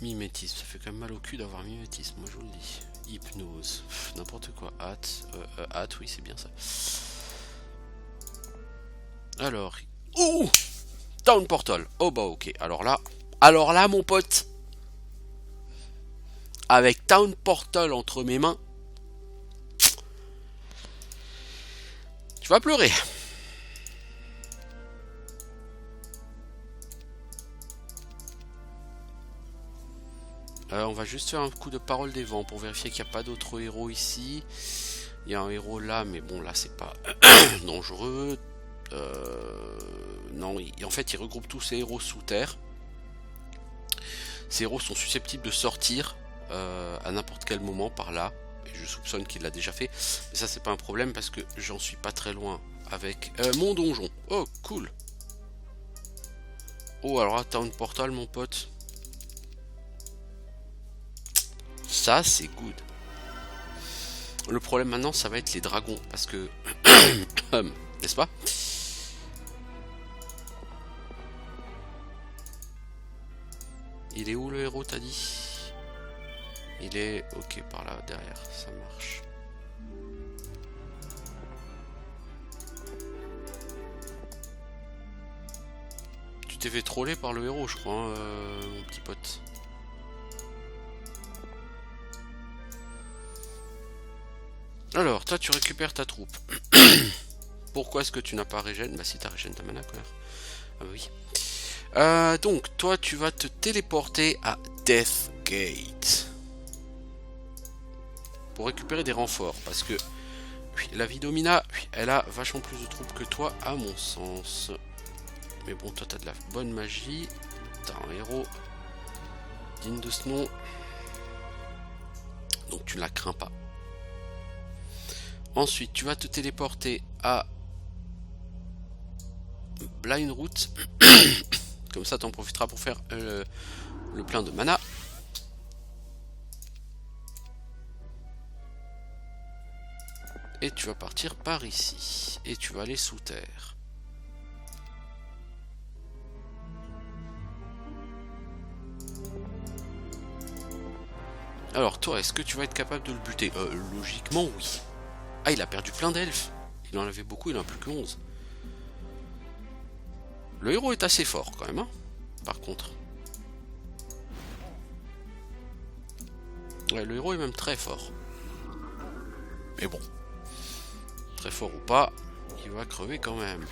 Mimétisme, ça fait quand même mal au cul d'avoir mimétisme, moi je vous le dis. Hypnose, n'importe quoi. Hâte, oui, c'est bien ça. Alors, ouh, Town Portal. Oh bah ok, alors là mon pote, avec Town Portal entre mes mains, tu vas pleurer. On va juste faire un coup de parole des vents pour vérifier qu'il n'y a pas d'autres héros ici. Il y a un héros là, mais bon là c'est pas dangereux. Non, en fait il regroupe tous ces héros sous terre. Ces héros sont susceptibles de sortir à n'importe quel moment par là. Et je soupçonne qu'il l'a déjà fait. Mais ça c'est pas un problème parce que j'en suis pas très loin avec mon donjon. Oh cool. Oh alors là, Town Portal mon pote. Ça c'est good. Le problème maintenant ça va être les dragons. Parce que n'est-ce pas? Il est où le héros, t'as dit? Il est ok par là derrière, ça marche. Tu t'es fait troller par le héros je crois, hein, mon petit pote. Alors, toi tu récupères ta troupe. Pourquoi est-ce que tu n'as pas régène? Bah si t'as régène ta mana, quoi. Ah bah oui. Donc, toi tu vas te téléporter à Deathgate. Pour récupérer des renforts. Parce que la Vidomina, elle a vachement plus de troupes que toi, à mon sens. Mais bon, toi t'as de la bonne magie. T'as un héros digne de ce nom. Donc tu ne la crains pas. Ensuite, tu vas te téléporter à Blind Route. Comme ça, t'en profiteras pour faire le plein de mana. Et tu vas partir par ici. Et tu vas aller sous terre. Alors toi, est-ce que tu vas être capable de le buter? Logiquement, oui. Ah, il a perdu plein d'elfes. Il en avait beaucoup, il en a plus que 11. Le héros est assez fort quand même, hein, par contre. Ouais, le héros est même très fort. Mais bon. Très fort ou pas, il va crever quand même.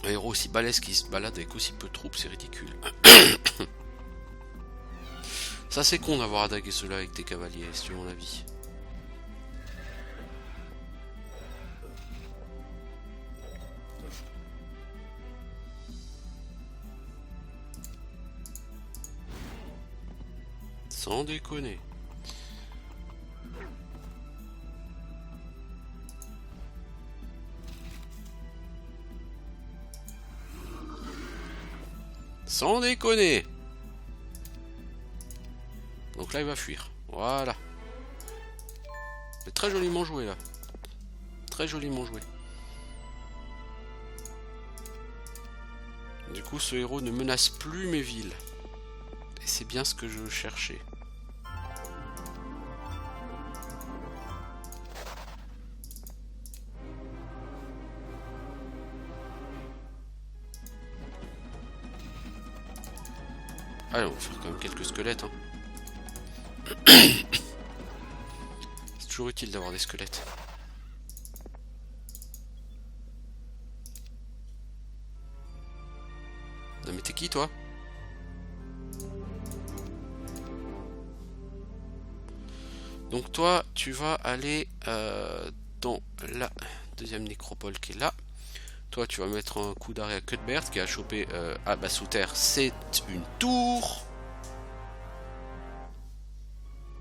Un héros aussi balèze qui se balade avec aussi peu de troupes, c'est ridicule. Ça c'est con d'avoir attaqué cela avec tes cavaliers, si tu veux mon avis. Sans déconner. Sans déconner. Donc là il va fuir. Voilà. C'est très joliment joué là. Très joliment joué. Du coup ce héros ne menace plus mes villes. Et c'est bien ce que je cherchais. Allez, on va faire quand même quelques squelettes. Hein. C'est toujours utile d'avoir des squelettes. Non mais t'es qui toi? Donc toi, tu vas aller dans la deuxième nécropole qui est là. Toi, tu vas mettre un coup d'arrêt à Cuthbert qui a chopé sous terre. C'est une tour.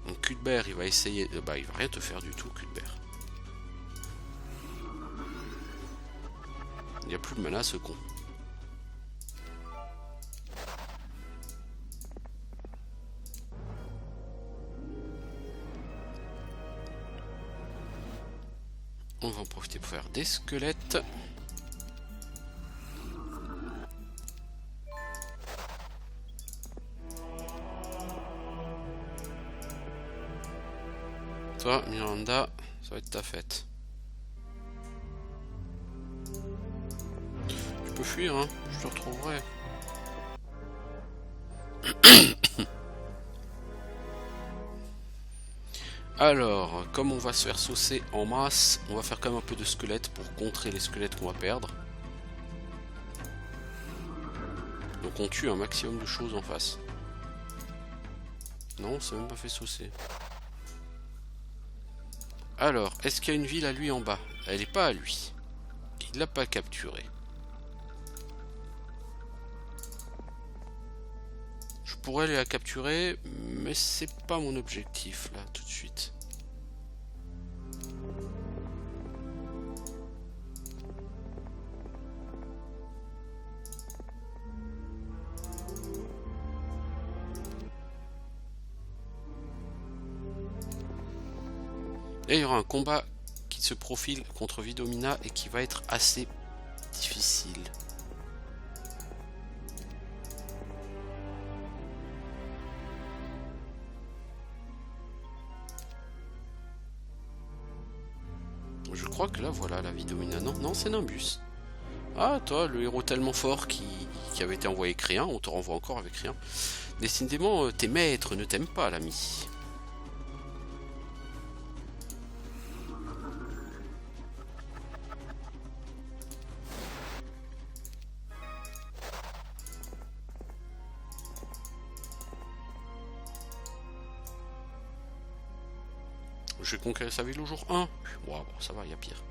Donc Cuthbert, il va essayer. Il va rien te faire du tout, Cuthbert. Il n'y a plus de mana, ce con. On va en profiter pour faire des squelettes. Toi, Miranda, ça va être ta fête. Tu peux fuir, hein, je te retrouverai. Alors, comme on va se faire saucer en masse, on va faire quand même un peu de squelettes pour contrer les squelettes qu'on va perdre. Donc on tue un maximum de choses en face. Non, ça même pas fait saucer. Alors, est-ce qu'il y a une ville à lui en bas? Elle n'est pas à lui. Il l'a pas capturée. Je pourrais aller la capturer, mais c'est pas mon objectif là tout de suite. Et il y aura un combat qui se profile contre Vidomina et qui va être assez difficile. Je crois que là, voilà la Vidomina. Non, non, c'est Nimbus. Ah, toi, le héros tellement fort qui avait été envoyé avec rien, on te renvoie encore avec rien. Décidément, tes maîtres ne t'aiment pas, l'ami. Je vais conquérir sa ville au jour 1. Wow, ça va, il y a pire.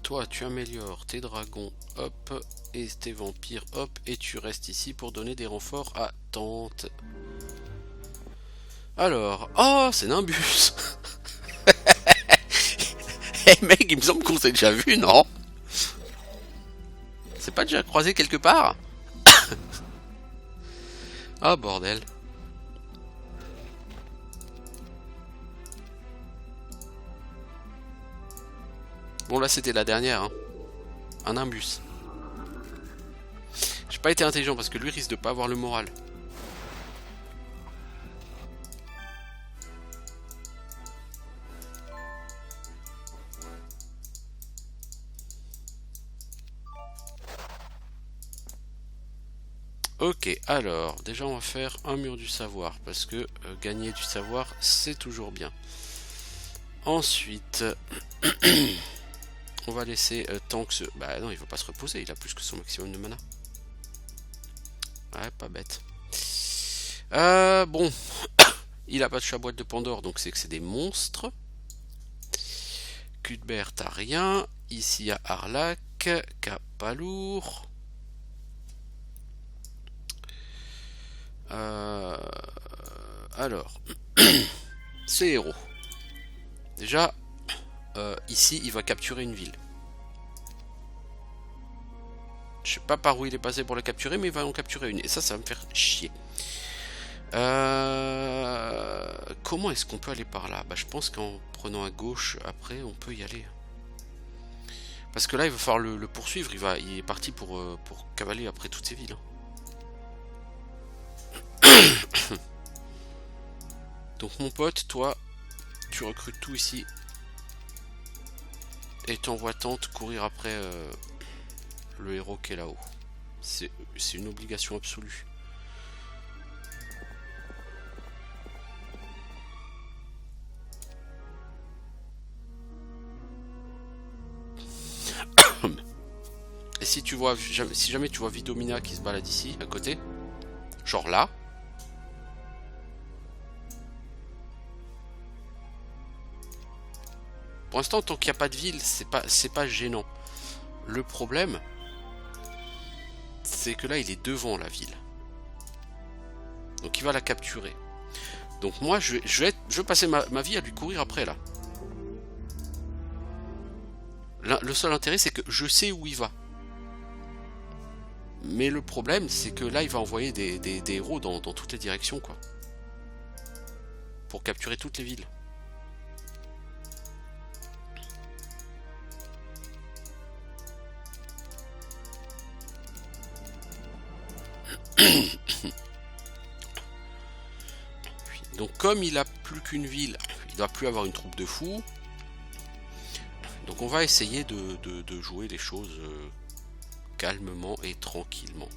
Toi, tu améliores tes dragons, hop, et tes vampires, hop, et tu restes ici pour donner des renforts à Tante. Alors, oh, c'est Nimbus. Eh mec, il me semble qu'on s'est déjà vu, non? C'est pas déjà croisé quelque part? Ah bordel. Bon là c'était la dernière, hein. Un Nimbus. J'ai pas été intelligent parce que lui risque de pas avoir le moral. Ok, alors, déjà on va faire un mur du savoir, parce que gagner du savoir, c'est toujours bien. Ensuite, on va laisser Tank se... Bah non, il va pas se reposer, il a plus que son maximum de mana. Ouais, pas bête. Bon, il a pas de chaboîte de Pandore, donc c'est que c'est des monstres. Cuthbert, t'as rien. Ici, il y a Arlac, Capalour. Alors, ces héros. Déjà, ici, il va capturer une ville. Je sais pas par où il est passé pour la capturer, mais il va en capturer une. Et ça va me faire chier. Comment est-ce qu'on peut aller par là? Bah, je pense qu'en prenant à gauche, après, on peut y aller. Parce que là, il va falloir le poursuivre. Il est parti pour cavaler après toutes ces villes. Donc mon pote, toi, tu recrutes tout ici. Et t'envoies Tante courir après le héros qui est là-haut. C'est une obligation absolue. Et si jamais tu vois Vidomina qui se balade ici, à côté, genre là, pour l'instant, tant qu'il n'y a pas de ville, c'est pas gênant. Le problème, c'est que là, il est devant la ville. Donc il va la capturer. Donc moi, je vais passer ma vie à lui courir après, là. Le seul intérêt, c'est que je sais où il va. Mais le problème, c'est que là, il va envoyer des héros dans toutes les directions, quoi. Pour capturer toutes les villes. Donc comme il a plus qu'une ville, il ne doit plus avoir une troupe de fous. Donc on va essayer de jouer les choses calmement et tranquillement.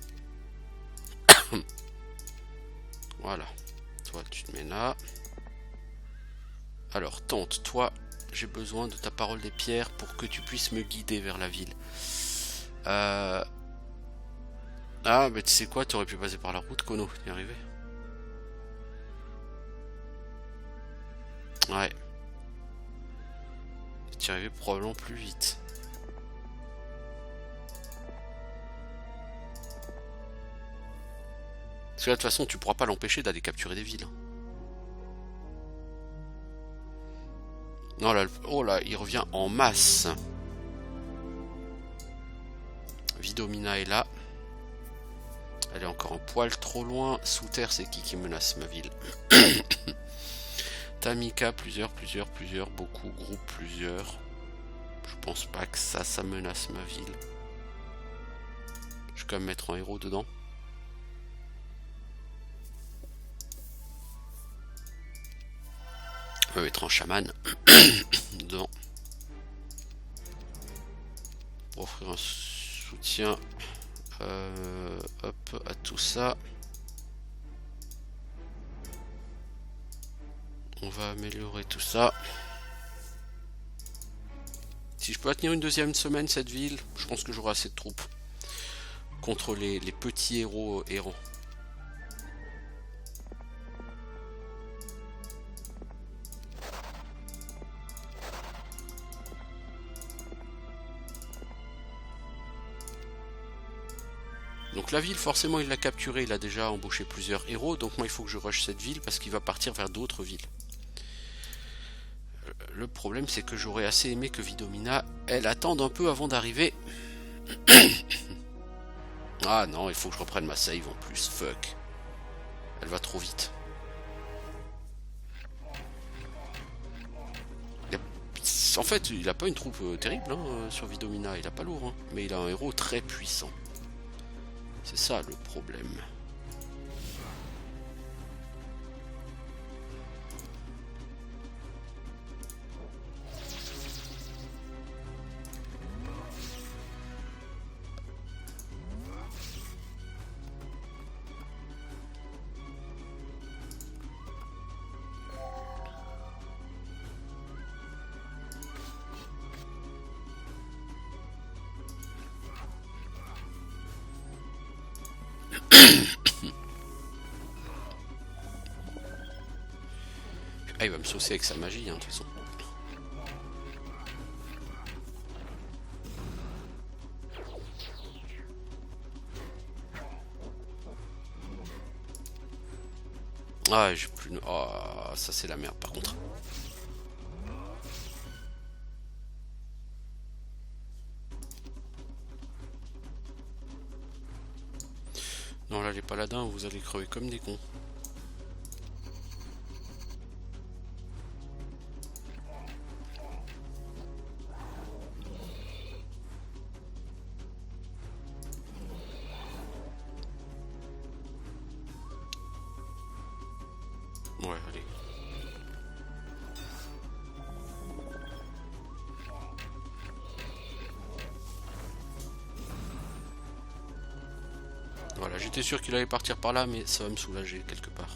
Voilà. Toi tu te mets là. Alors Tante, toi, j'ai besoin de ta parole des pierres pour que tu puisses me guider vers la ville. Ah, mais tu sais quoi, tu aurais pu passer par la route, Kono, y arriver. Ouais. Tu y arriver probablement plus vite. Parce que là, de toute façon, tu pourras pas l'empêcher d'aller capturer des villes. Non, là, oh là, il revient en masse. Vidomina est là. Elle est encore un poil trop loin. Sous terre, c'est qui menace ma ville? Tamika, plusieurs, beaucoup, groupe, plusieurs. Je pense pas que ça menace ma ville. Je vais quand même mettre un héros dedans. Je vais mettre un chaman dedans. Pour offrir un soutien hop, à tout ça. On va améliorer tout ça. Si je peux la tenir une deuxième semaine cette ville, je pense que j'aurai assez de troupes contre les petits héros errants. Donc la ville, forcément, il l'a capturée, il a déjà embauché plusieurs héros, donc moi il faut que je rush cette ville parce qu'il va partir vers d'autres villes. Le problème, c'est que j'aurais assez aimé que Vidomina, elle attende un peu avant d'arriver. Ah non, il faut que je reprenne ma save en plus, fuck. Elle va trop vite. En fait, il a pas une troupe terrible hein, sur Vidomina, il a pas lourd, hein, mais il a un héros très puissant. C'est ça le problème. Ah, il va me saucer avec sa magie, hein, de toute façon. Ah, j'ai plus... Oh, ça c'est la merde, par contre. Non, là, les paladins, vous allez crever comme des cons. Ouais, allez. Voilà, j'étais sûr qu'il allait partir par là, mais ça va me soulager quelque part.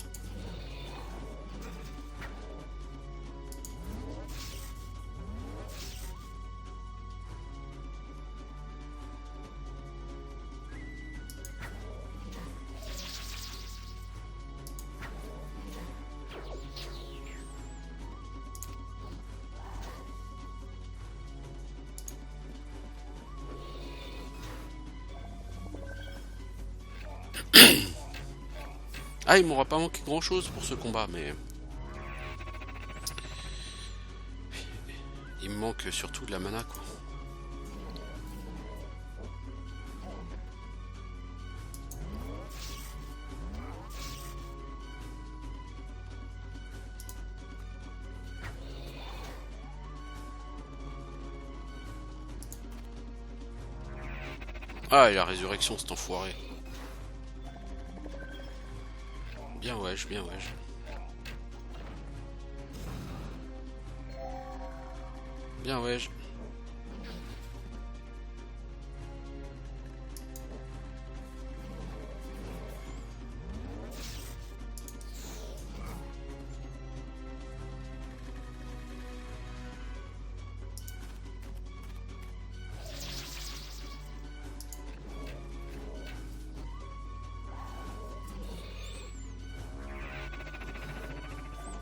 Ah, il m'aura pas manqué grand chose pour ce combat, mais... Il me manque surtout de la mana, quoi. Ah, et la résurrection, cet enfoiré. Bien wesh, bien wesh. Bien wesh.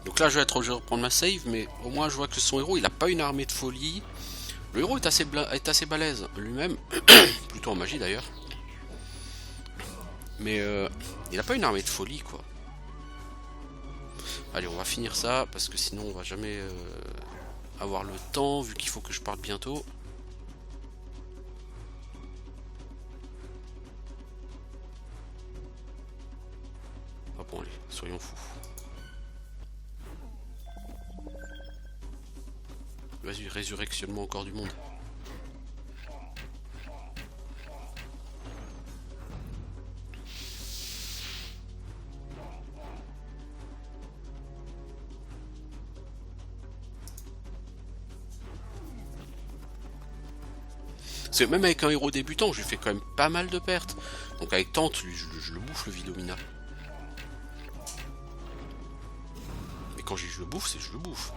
Donc là je vais être obligé de reprendre ma save, mais au moins je vois que son héros il a pas une armée de folie. Le héros est assez balèze lui-même, plutôt en magie d'ailleurs. Mais il a pas une armée de folie quoi. Allez, on va finir ça parce que sinon on va jamais avoir le temps vu qu'il faut que je parte bientôt. Ah bon allez, soyons fous. Vas-y, résurrectionne-moi encore du monde. Parce que même avec un héros débutant, je lui fais quand même pas mal de pertes. Donc avec Tante, je le bouffe le Vidomina. Mais quand je le bouffe, c'est je le bouffe.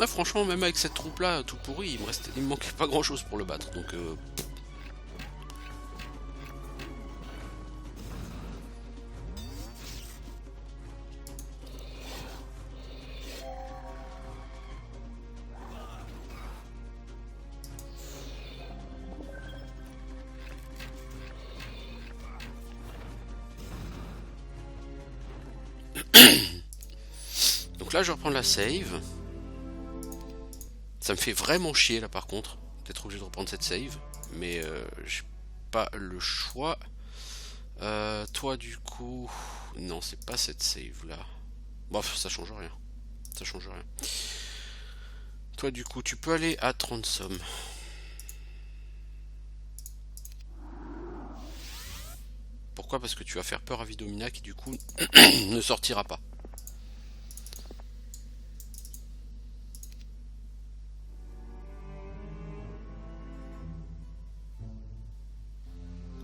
Ouais, franchement, même avec cette troupe là, tout pourri, il me manquait pas grand chose pour le battre. Donc donc là je vais reprendre la save. Ça me fait vraiment chier là par contre d'être obligé de reprendre cette save, mais j'ai pas le choix. Toi du coup, non c'est pas cette save là. Bof, ça change rien. Ça change rien. Toi du coup tu peux aller à Transom. Pourquoi? Parce que tu vas faire peur à Vidomina qui du coup ne sortira pas.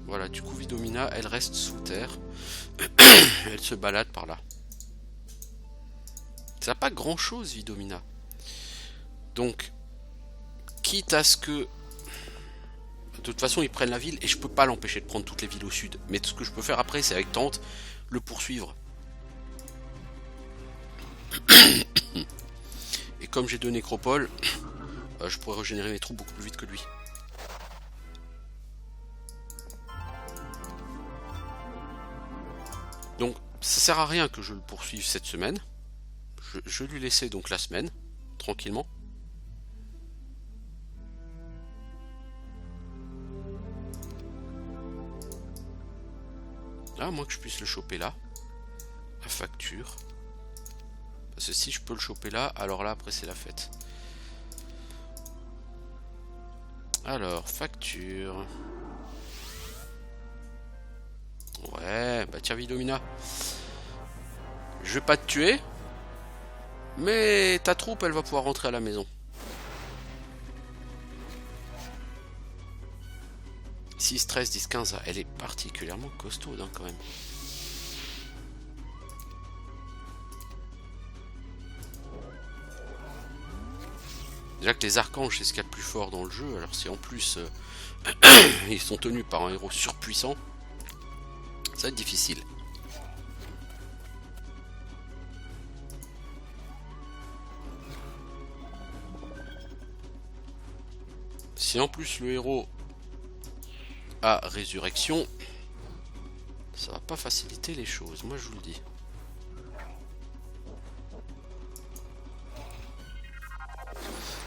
Voilà, du coup Vidomina, elle reste sous terre. Elle se balade par là. Ça n'a pas grand chose Vidomina. Donc, quitte à ce que... De toute façon, ils prennent la ville et je peux pas l'empêcher de prendre toutes les villes au sud. Mais ce que je peux faire après, c'est avec Tante, le poursuivre. Et comme j'ai deux nécropoles, je pourrais régénérer mes troupes beaucoup plus vite que lui. Donc, ça sert à rien que je le poursuive cette semaine. Je lui laissais donc la semaine, tranquillement. À moins que je puisse le choper là. La facture. Parce que si je peux le choper là, alors là après c'est la fête. Alors, facture. Ouais, bah tiens Vidomina. Je vais pas te tuer. Mais ta troupe elle va pouvoir rentrer à la maison. 6, 13, 10, 15. Elle est particulièrement costaude hein, quand même. Déjà que les archanges c'est ce qu'il y a de plus fort dans le jeu. Alors si en plus ils sont tenus par un héros surpuissant, ça va être difficile. Si en plus le héros a résurrection, ça va pas faciliter les choses, moi je vous le dis.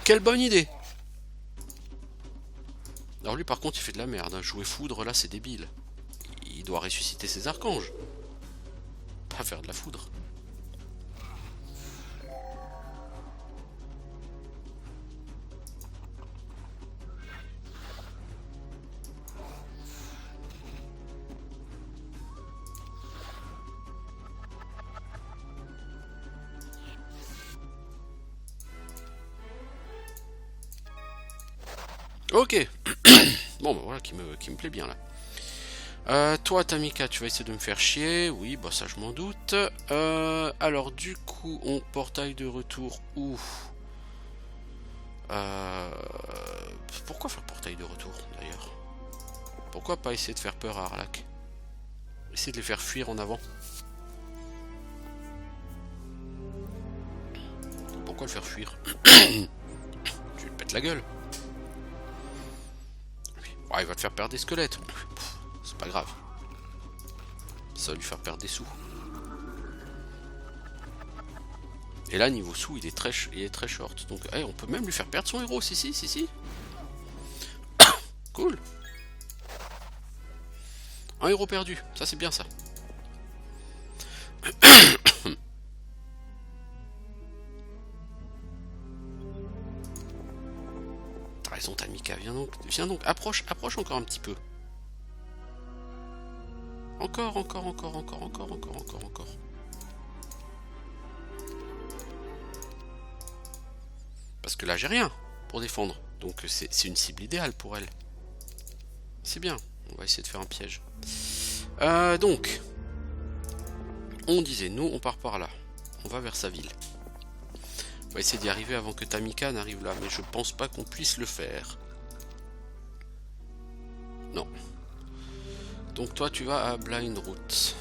Quelle bonne idée! Alors lui par contre il fait de la merde, hein. Jouer foudre là c'est débile. Il doit ressusciter ses archanges. Pas faire de la foudre. Ok. Bon bah voilà qui me plaît bien là. Toi Tamika tu vas essayer de me faire chier. Oui bah ça je m'en doute. Alors du coup on portail de retour où pourquoi faire portail de retour d'ailleurs? Pourquoi pas essayer de faire peur à Arlak? Essayer de les faire fuir en avant. Pourquoi le faire fuir? Tu lui pètes la gueule. Ouais, il va te faire perdre des squelettes. C'est pas grave. Ça va lui faire perdre des sous. Et là, niveau sous, il est très short. Donc, hey, on peut même lui faire perdre son héros. Si. Cool. Un héros perdu. Ça, c'est bien ça. T'as raison, Tamika. Viens donc. Approche encore un petit peu. Encore. Parce que là, j'ai rien pour défendre. Donc, c'est une cible idéale pour elle. C'est bien. On va essayer de faire un piège. Donc, on disait, nous, on part par là. On va vers sa ville. On va essayer d'y arriver avant que Tamika n'arrive là, mais je pense pas qu'on puisse le faire. Non. Donc toi tu vas à Blind Route.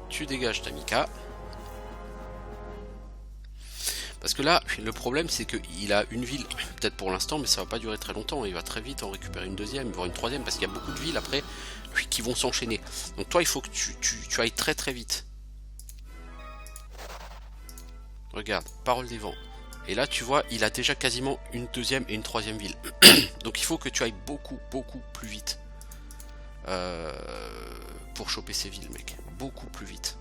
Tu dégages Tamika. Parce que là, le problème c'est qu'il a une ville, peut-être pour l'instant, mais ça va pas durer très longtemps. Il va très vite en récupérer une deuxième, voire une troisième, parce qu'il y a beaucoup de villes après qui vont s'enchaîner. Donc toi, il faut que tu ailles très très vite. Regarde, parole des vents. Et là, tu vois, il a déjà quasiment une deuxième et une troisième ville. Donc il faut que tu ailles beaucoup plus vite. Pour choper ces villes, mec. Beaucoup plus vite.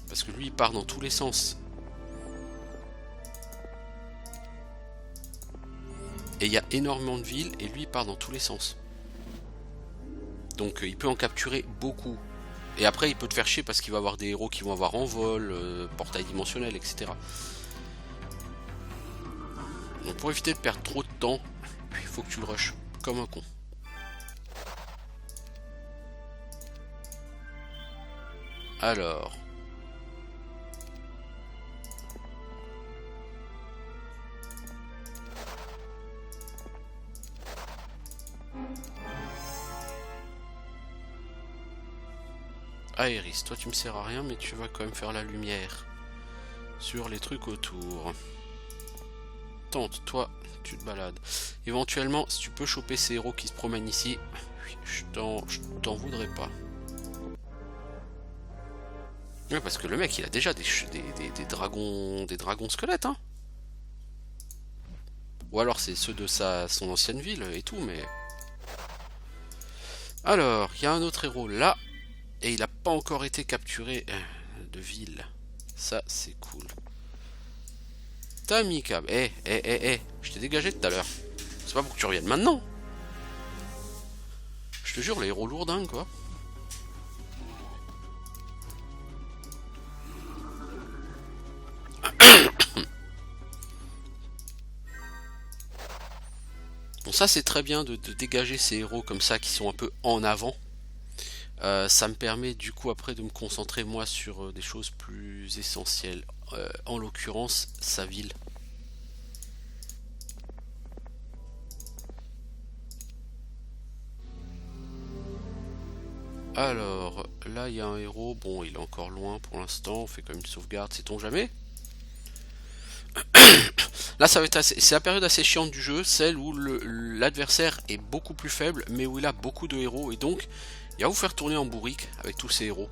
Parce que lui, il part dans tous les sens. Et il y a énormément de villes, et lui, il part dans tous les sens. Donc il peut en capturer beaucoup. Et après, il peut te faire chier parce qu'il va avoir des héros qui vont avoir envol, portail dimensionnel, etc. Donc pour éviter de perdre trop de temps, il faut que tu le rushes comme un con. Alors... Aéris, toi tu me sers à rien, mais tu vas quand même faire la lumière sur les trucs autour. Tente, toi, tu te balades. Éventuellement, si tu peux choper ces héros qui se promènent ici, je t'en voudrais pas. Ouais, parce que le mec, il a déjà des dragons squelettes, hein. Ou alors c'est ceux de son ancienne ville et tout, mais... Alors, il y a un autre héros là, et il n'a pas encore été capturé de ville. Ça, c'est cool. Tamika, je t'ai dégagé tout à l'heure. C'est pas pour que tu reviennes maintenant. Je te jure, les héros lourdins, quoi. Bon, ça c'est très bien de dégager ces héros comme ça qui sont un peu en avant. Ça me permet du coup après de me concentrer moi sur des choses plus essentielles. En l'occurrence, sa ville. Alors, là il y a un héros, bon il est encore loin pour l'instant, on fait comme une sauvegarde, sait-on jamais. Là ça va être c'est la période assez chiante du jeu, celle où l'adversaire est beaucoup plus faible, mais où il a beaucoup de héros, et donc il va vous faire tourner en bourrique avec tous ces héros.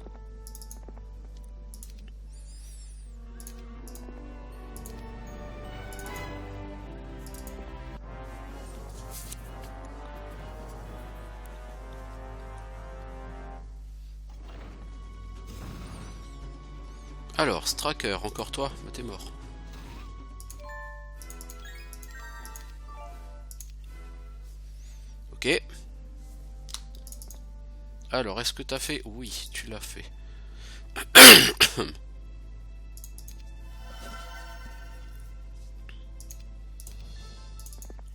Alors, Stracker, encore toi, bah, t'es mort. Ok. Alors, est-ce que t'as fait? Oui, tu l'as fait.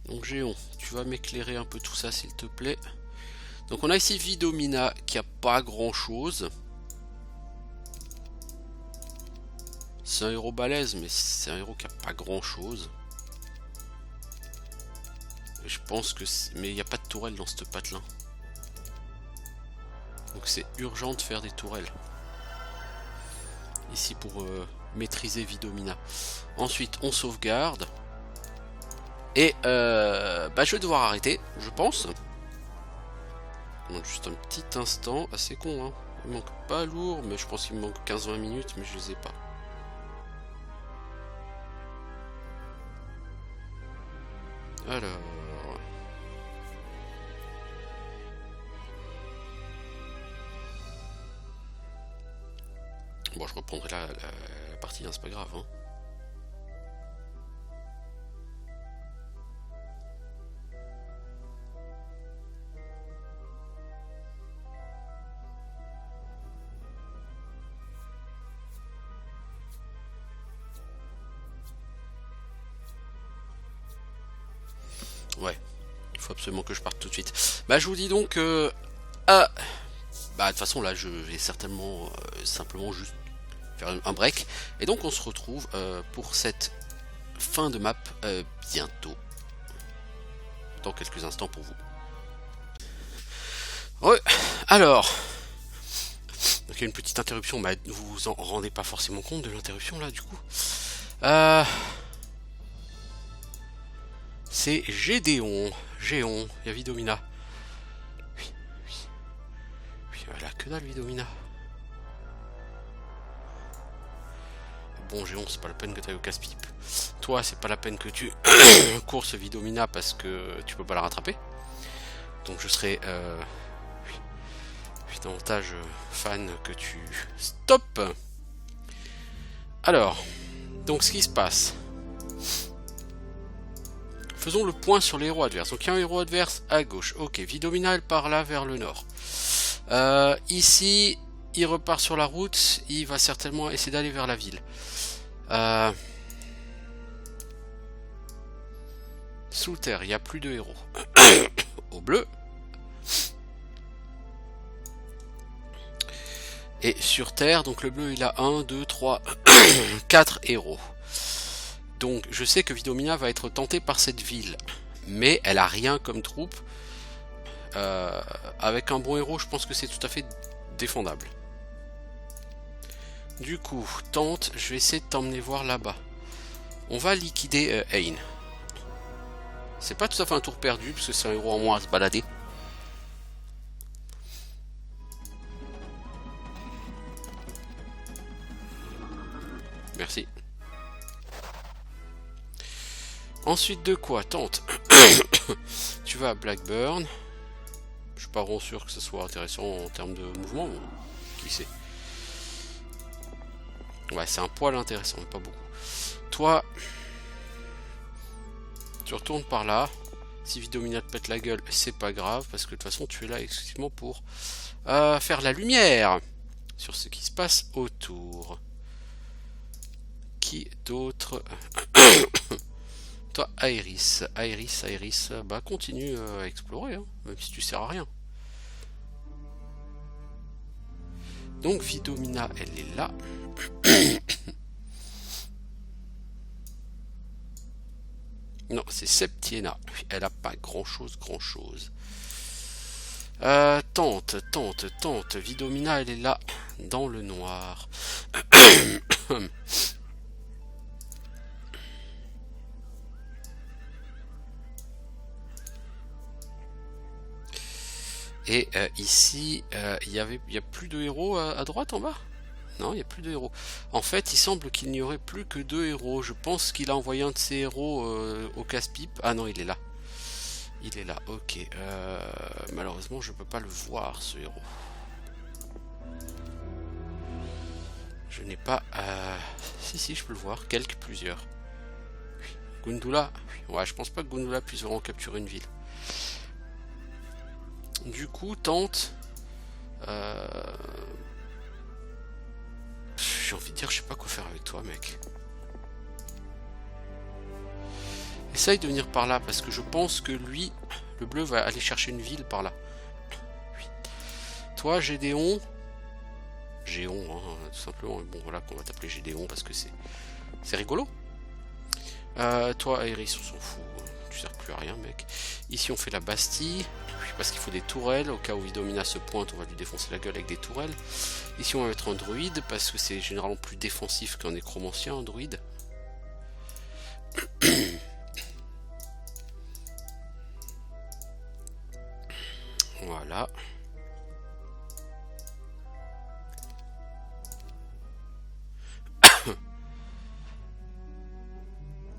Donc Géon, tu vas m'éclairer un peu tout ça s'il te plaît. Donc on a ici Vidomina qui a pas grand chose. C'est un héros balèze, mais c'est un héros qui a pas grand chose. Et je pense que... Mais il n'y a pas de tourelle dans cette patelin. Donc c'est urgent de faire des tourelles. Ici pour maîtriser Vidomina. Ensuite on sauvegarde. Et bah, je vais devoir arrêter, je pense. Donc juste un petit instant, assez con hein. Il manque pas lourd, mais je pense qu'il me manque 15-20 minutes, mais je les ai pas. Alors... Bon, je reprendrai la partie, hein, c'est pas grave. Hein. Ouais, il faut absolument que je parte tout de suite. Bah je vous dis donc bah de toute façon là je vais certainement simplement juste faire un break. Et donc on se retrouve pour cette fin de map bientôt. Dans quelques instants pour vous. Ouais, alors. Donc il y a une petite interruption, mais vous vous en rendez pas forcément compte de l'interruption là du coup. C'est Gédéon. Géon, il y a Vidomina. Oui, oui. Oui, voilà, que dalle Vidomina. Bon Géon, c'est pas la peine que tu ailles au casse-pipe. Toi, c'est pas la peine que tu courses Vidomina parce que tu peux pas la rattraper. Donc je serai davantage fan que tu... Stop. Alors, donc ce qui se passe. Faisons le point sur les héros adverses. Donc il y a un héros adverse à gauche. Ok, Vidomina elle part là vers le nord. Ici, il repart sur la route. Il va certainement essayer d'aller vers la ville. Sous terre, il n'y a plus de héros. Au bleu. Et sur terre, donc le bleu il a 1, 2, 3, 4 héros. Donc je sais que Vidomina va être tentée par cette ville. Mais elle a rien comme troupe. Avec un bon héros, je pense que c'est tout à fait défendable. Du coup, tente, je vais essayer de t'emmener voir là-bas. On va liquider Hein. C'est pas tout à fait un tour perdu, parce que c'est un héros en moins à se balader. Merci. Ensuite de quoi? Tente. Tu vas à Blackburn. Je suis pas vraiment sûr que ce soit intéressant en termes de mouvement. Qui sait? Ouais, c'est un poil intéressant, mais pas beaucoup. Toi, tu retournes par là. Si Vidomina te pète la gueule, c'est pas grave, parce que de toute façon, tu es là exclusivement pour faire la lumière sur ce qui se passe autour. Qui d'autre? Toi, Aeris. Aeris, bah continue à explorer, hein, même si tu sers à rien. Donc Vidomina, elle est là. Non, c'est Septiena. Elle a pas grand chose. Tente. Vidomina, elle est là, dans le noir. Et ici, il y a plus de héros à droite en bas? Non, il n'y a plus de héros. En fait, il semble qu'il n'y aurait plus que 2 héros. Je pense qu'il a envoyé un de ses héros au casse-pipe. Ah non, il est là. Il est là, ok. Malheureusement, je peux pas le voir, ce héros. Je n'ai pas... Si, je peux le voir. Plusieurs. Oui. Gundula. Ouais, je pense pas que Gundula puisse vraiment capturer une ville. Du coup, tente... J'ai envie de dire, je sais pas quoi faire avec toi, mec. Essaye de venir par là, parce que je pense que lui, le bleu, va aller chercher une ville par là. Oui. Toi, Gédéon. Géon, hein, tout simplement. Bon, voilà qu'on va t'appeler Gédéon, parce que c'est rigolo. Toi, Aeris, on s'en fout. Tu sers plus à rien, mec. Ici, on fait la Bastille. Parce qu'il faut des tourelles. Au cas où Vidomina se pointe, on va lui défoncer la gueule avec des tourelles. Ici, on va mettre un druide. Parce que c'est généralement plus défensif qu'un nécromancien, un druide. Voilà.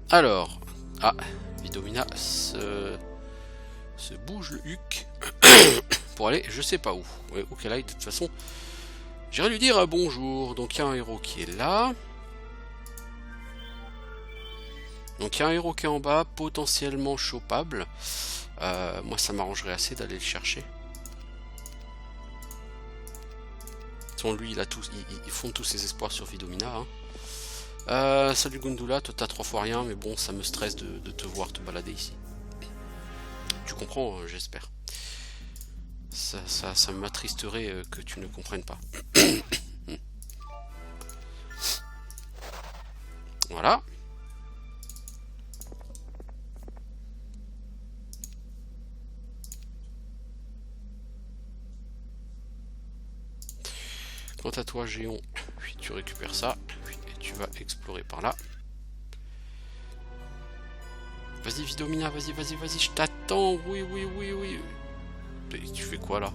Alors. Ah, Vidomina se bouge le huc pour aller je sais pas où. Ouais, où qu'elle aille, de toute façon. J'irai lui dire bonjour. Donc il y a un héros qui est là. Donc il y a un héros qui est en bas, potentiellement chopable. Moi ça m'arrangerait assez d'aller le chercher. Lui il fonde tous ses espoirs sur Vidomina. Hein. Salut Gundula, toi t'as 3 fois rien, mais bon ça me stresse de te voir te balader ici. Tu comprends, j'espère. Ça m'attristerait que tu ne comprennes pas. Voilà. Quant à toi, Géon, tu récupères ça et tu vas explorer par là. Vas-y, Vidomina, vas-y, je t'attends. Oui. Et tu fais quoi là?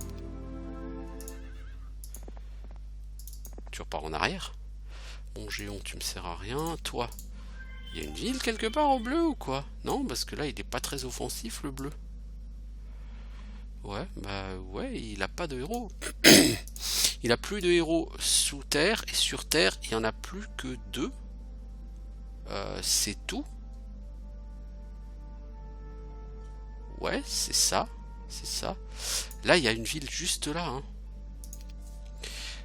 Tu repars en arrière? Bon, Géon, tu me sers à rien. Toi, il y a une ville quelque part au bleu ou quoi? Non, parce que là, il est pas très offensif, le bleu. Ouais, bah ouais, il a pas de héros. Il a plus de héros sous terre, et sur terre, il y en a plus que 2. C'est tout. Ouais, c'est ça. Là, il y a une ville juste là. Hein.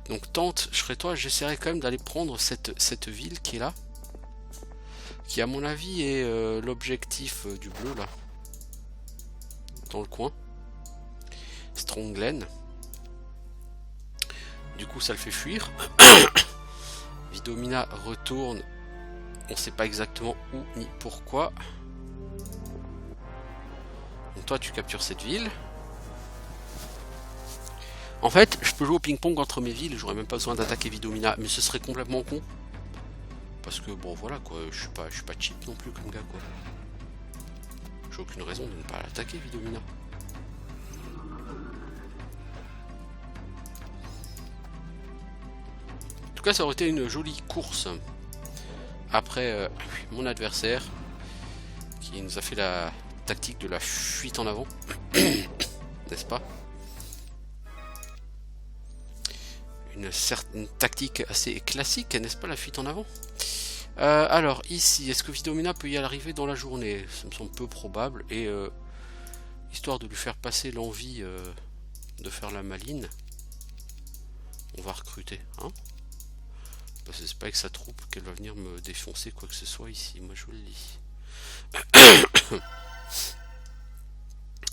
Donc tente, je serais toi, j'essaierai quand même d'aller prendre cette ville qui est là. Qui à mon avis est l'objectif du bleu là. Dans le coin. Stronglen. Du coup ça le fait fuir. Vidomina retourne. On sait pas exactement où ni pourquoi. Donc toi tu captures cette ville. En fait, je peux jouer au ping-pong entre mes villes, j'aurais même pas besoin d'attaquer Vidomina, mais ce serait complètement con. Parce que bon voilà quoi, je suis pas cheap non plus comme gars quoi. J'ai aucune raison de ne pas l'attaquer Vidomina. En tout cas ça aurait été une jolie course. Après mon adversaire, qui nous a fait la tactique de la fuite en avant. N'est-ce pas? Une tactique assez classique, n'est-ce pas, la fuite en avant? Alors, ici, est-ce que Vidomina peut y arriver dans la journée? Ça me semble peu probable. Et histoire de lui faire passer l'envie de faire la maline, on va recruter. Hein, parce que c'est pas avec sa troupe qu'elle va venir me défoncer quoi que ce soit ici. Moi, je vous le dis.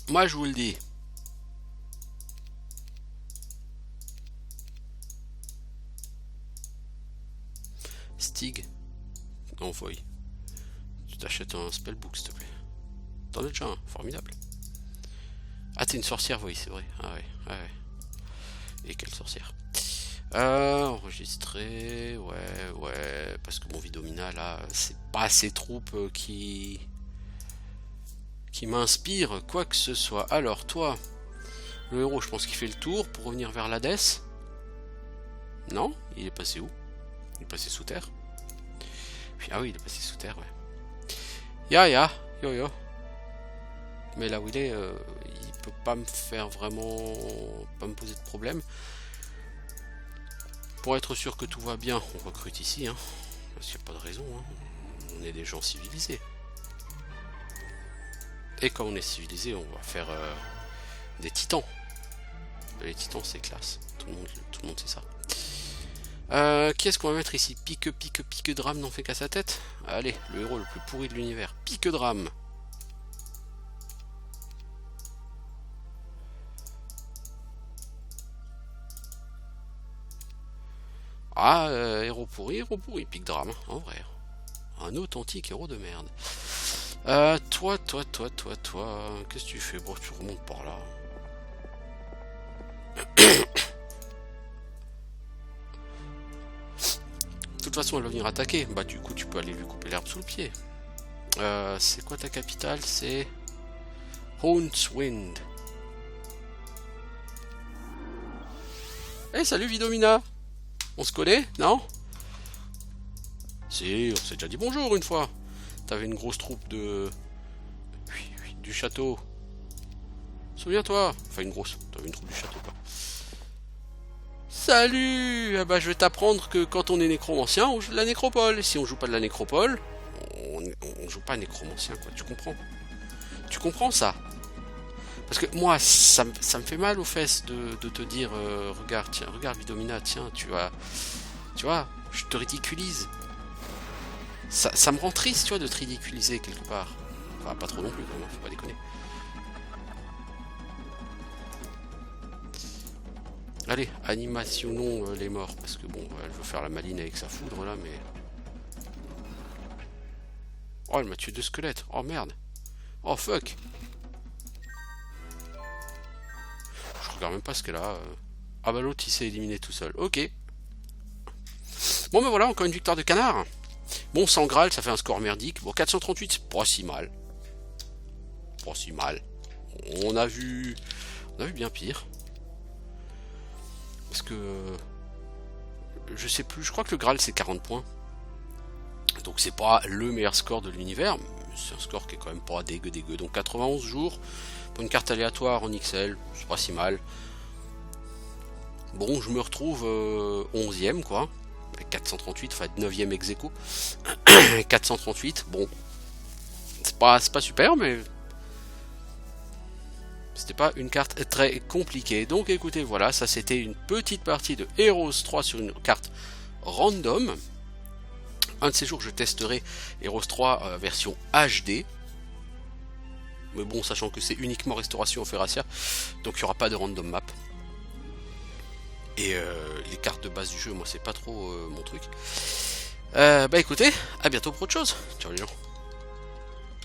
Moi, je vous le dis. Stig, envoie. Tu t'achètes un spellbook s'il te plaît. T'en as déjà un, formidable. Ah t'es une sorcière, oui c'est vrai. Ah ouais. Et quelle sorcière. Enregistrer, ouais. Parce que mon Vidomina là, c'est pas ces troupes qui m'inspirent quoi que ce soit. Alors toi, le héros je pense qu'il fait le tour pour revenir vers l'Hadès. Non, il est passé où? Il est passé sous terre. Ah oui, il est passé sous terre, ouais. Yo. Mais là où il est, il peut pas me faire vraiment... pas me poser de problème. Pour être sûr que tout va bien, on recrute ici, hein. Parce qu'il n'y a pas de raison, hein. On est des gens civilisés. Et quand on est civilisé, on va faire des titans. Les titans, c'est classe. Tout le monde sait ça. Qui est-ce qu'on va mettre ici? Pique drame n'en fait qu'à sa tête. Allez, le héros le plus pourri de l'univers. Pique drame. Ah, héros pourri, pique drame, en vrai. Un authentique héros de merde. Toi, qu'est-ce que tu fais? Bon, tu remontes par là. De toute façon elle va venir attaquer, bah du coup tu peux aller lui couper l'herbe sous le pied. C'est quoi ta capitale? C'est Houndswind. Salut Vidomina. On se connaît, non? Si, on s'est déjà dit bonjour une fois. T'avais une grosse troupe de... du château. Souviens-toi. Enfin une grosse, t'avais une troupe du château quoi. Salut! Ah bah, je vais t'apprendre que quand on est nécromancien, on joue de la nécropole. Si on joue pas de la nécropole, on joue pas nécromancien, quoi. Tu comprends? Tu comprends ça? Parce que moi, ça me fait mal aux fesses de te dire regarde Vidomina, tiens, tu vois, je te ridiculise. Ça me rend triste, tu vois, de te ridiculiser quelque part. Enfin, pas trop non plus, quand même, faut pas déconner. Allez, animationnons les morts, parce que bon, elle veut faire la maline avec sa foudre là, mais... Oh, elle m'a tué 2 squelettes, oh merde. Oh fuck. Je regarde même pas ce qu'elle a. Ah bah l'autre il s'est éliminé tout seul, ok. Bon ben voilà, encore une victoire de canard. Bon, sans Graal, ça fait un score merdique. Bon, 438, c'est pas si mal. Pas si mal. On a vu bien pire. Parce que... je sais plus, je crois que le Graal c'est 40 points. Donc c'est pas le meilleur score de l'univers. C'est un score qui est quand même pas dégueu. Donc 91 jours pour une carte aléatoire en XL, c'est pas si mal. Bon, je me retrouve 11ème quoi. Avec 438, enfin 9ème ex aequo. 438, bon. C'est pas super, mais... c'était pas une carte très compliquée. Donc écoutez, voilà, ça c'était une petite partie de Heroes 3 sur une carte random. Un de ces jours, je testerai Heroes 3 version HD. Mais bon, sachant que c'est uniquement restauration au Ferracia, donc il n'y aura pas de random map. Et les cartes de base du jeu, moi c'est pas trop mon truc. Bah écoutez, à bientôt pour autre chose. Ciao les gens.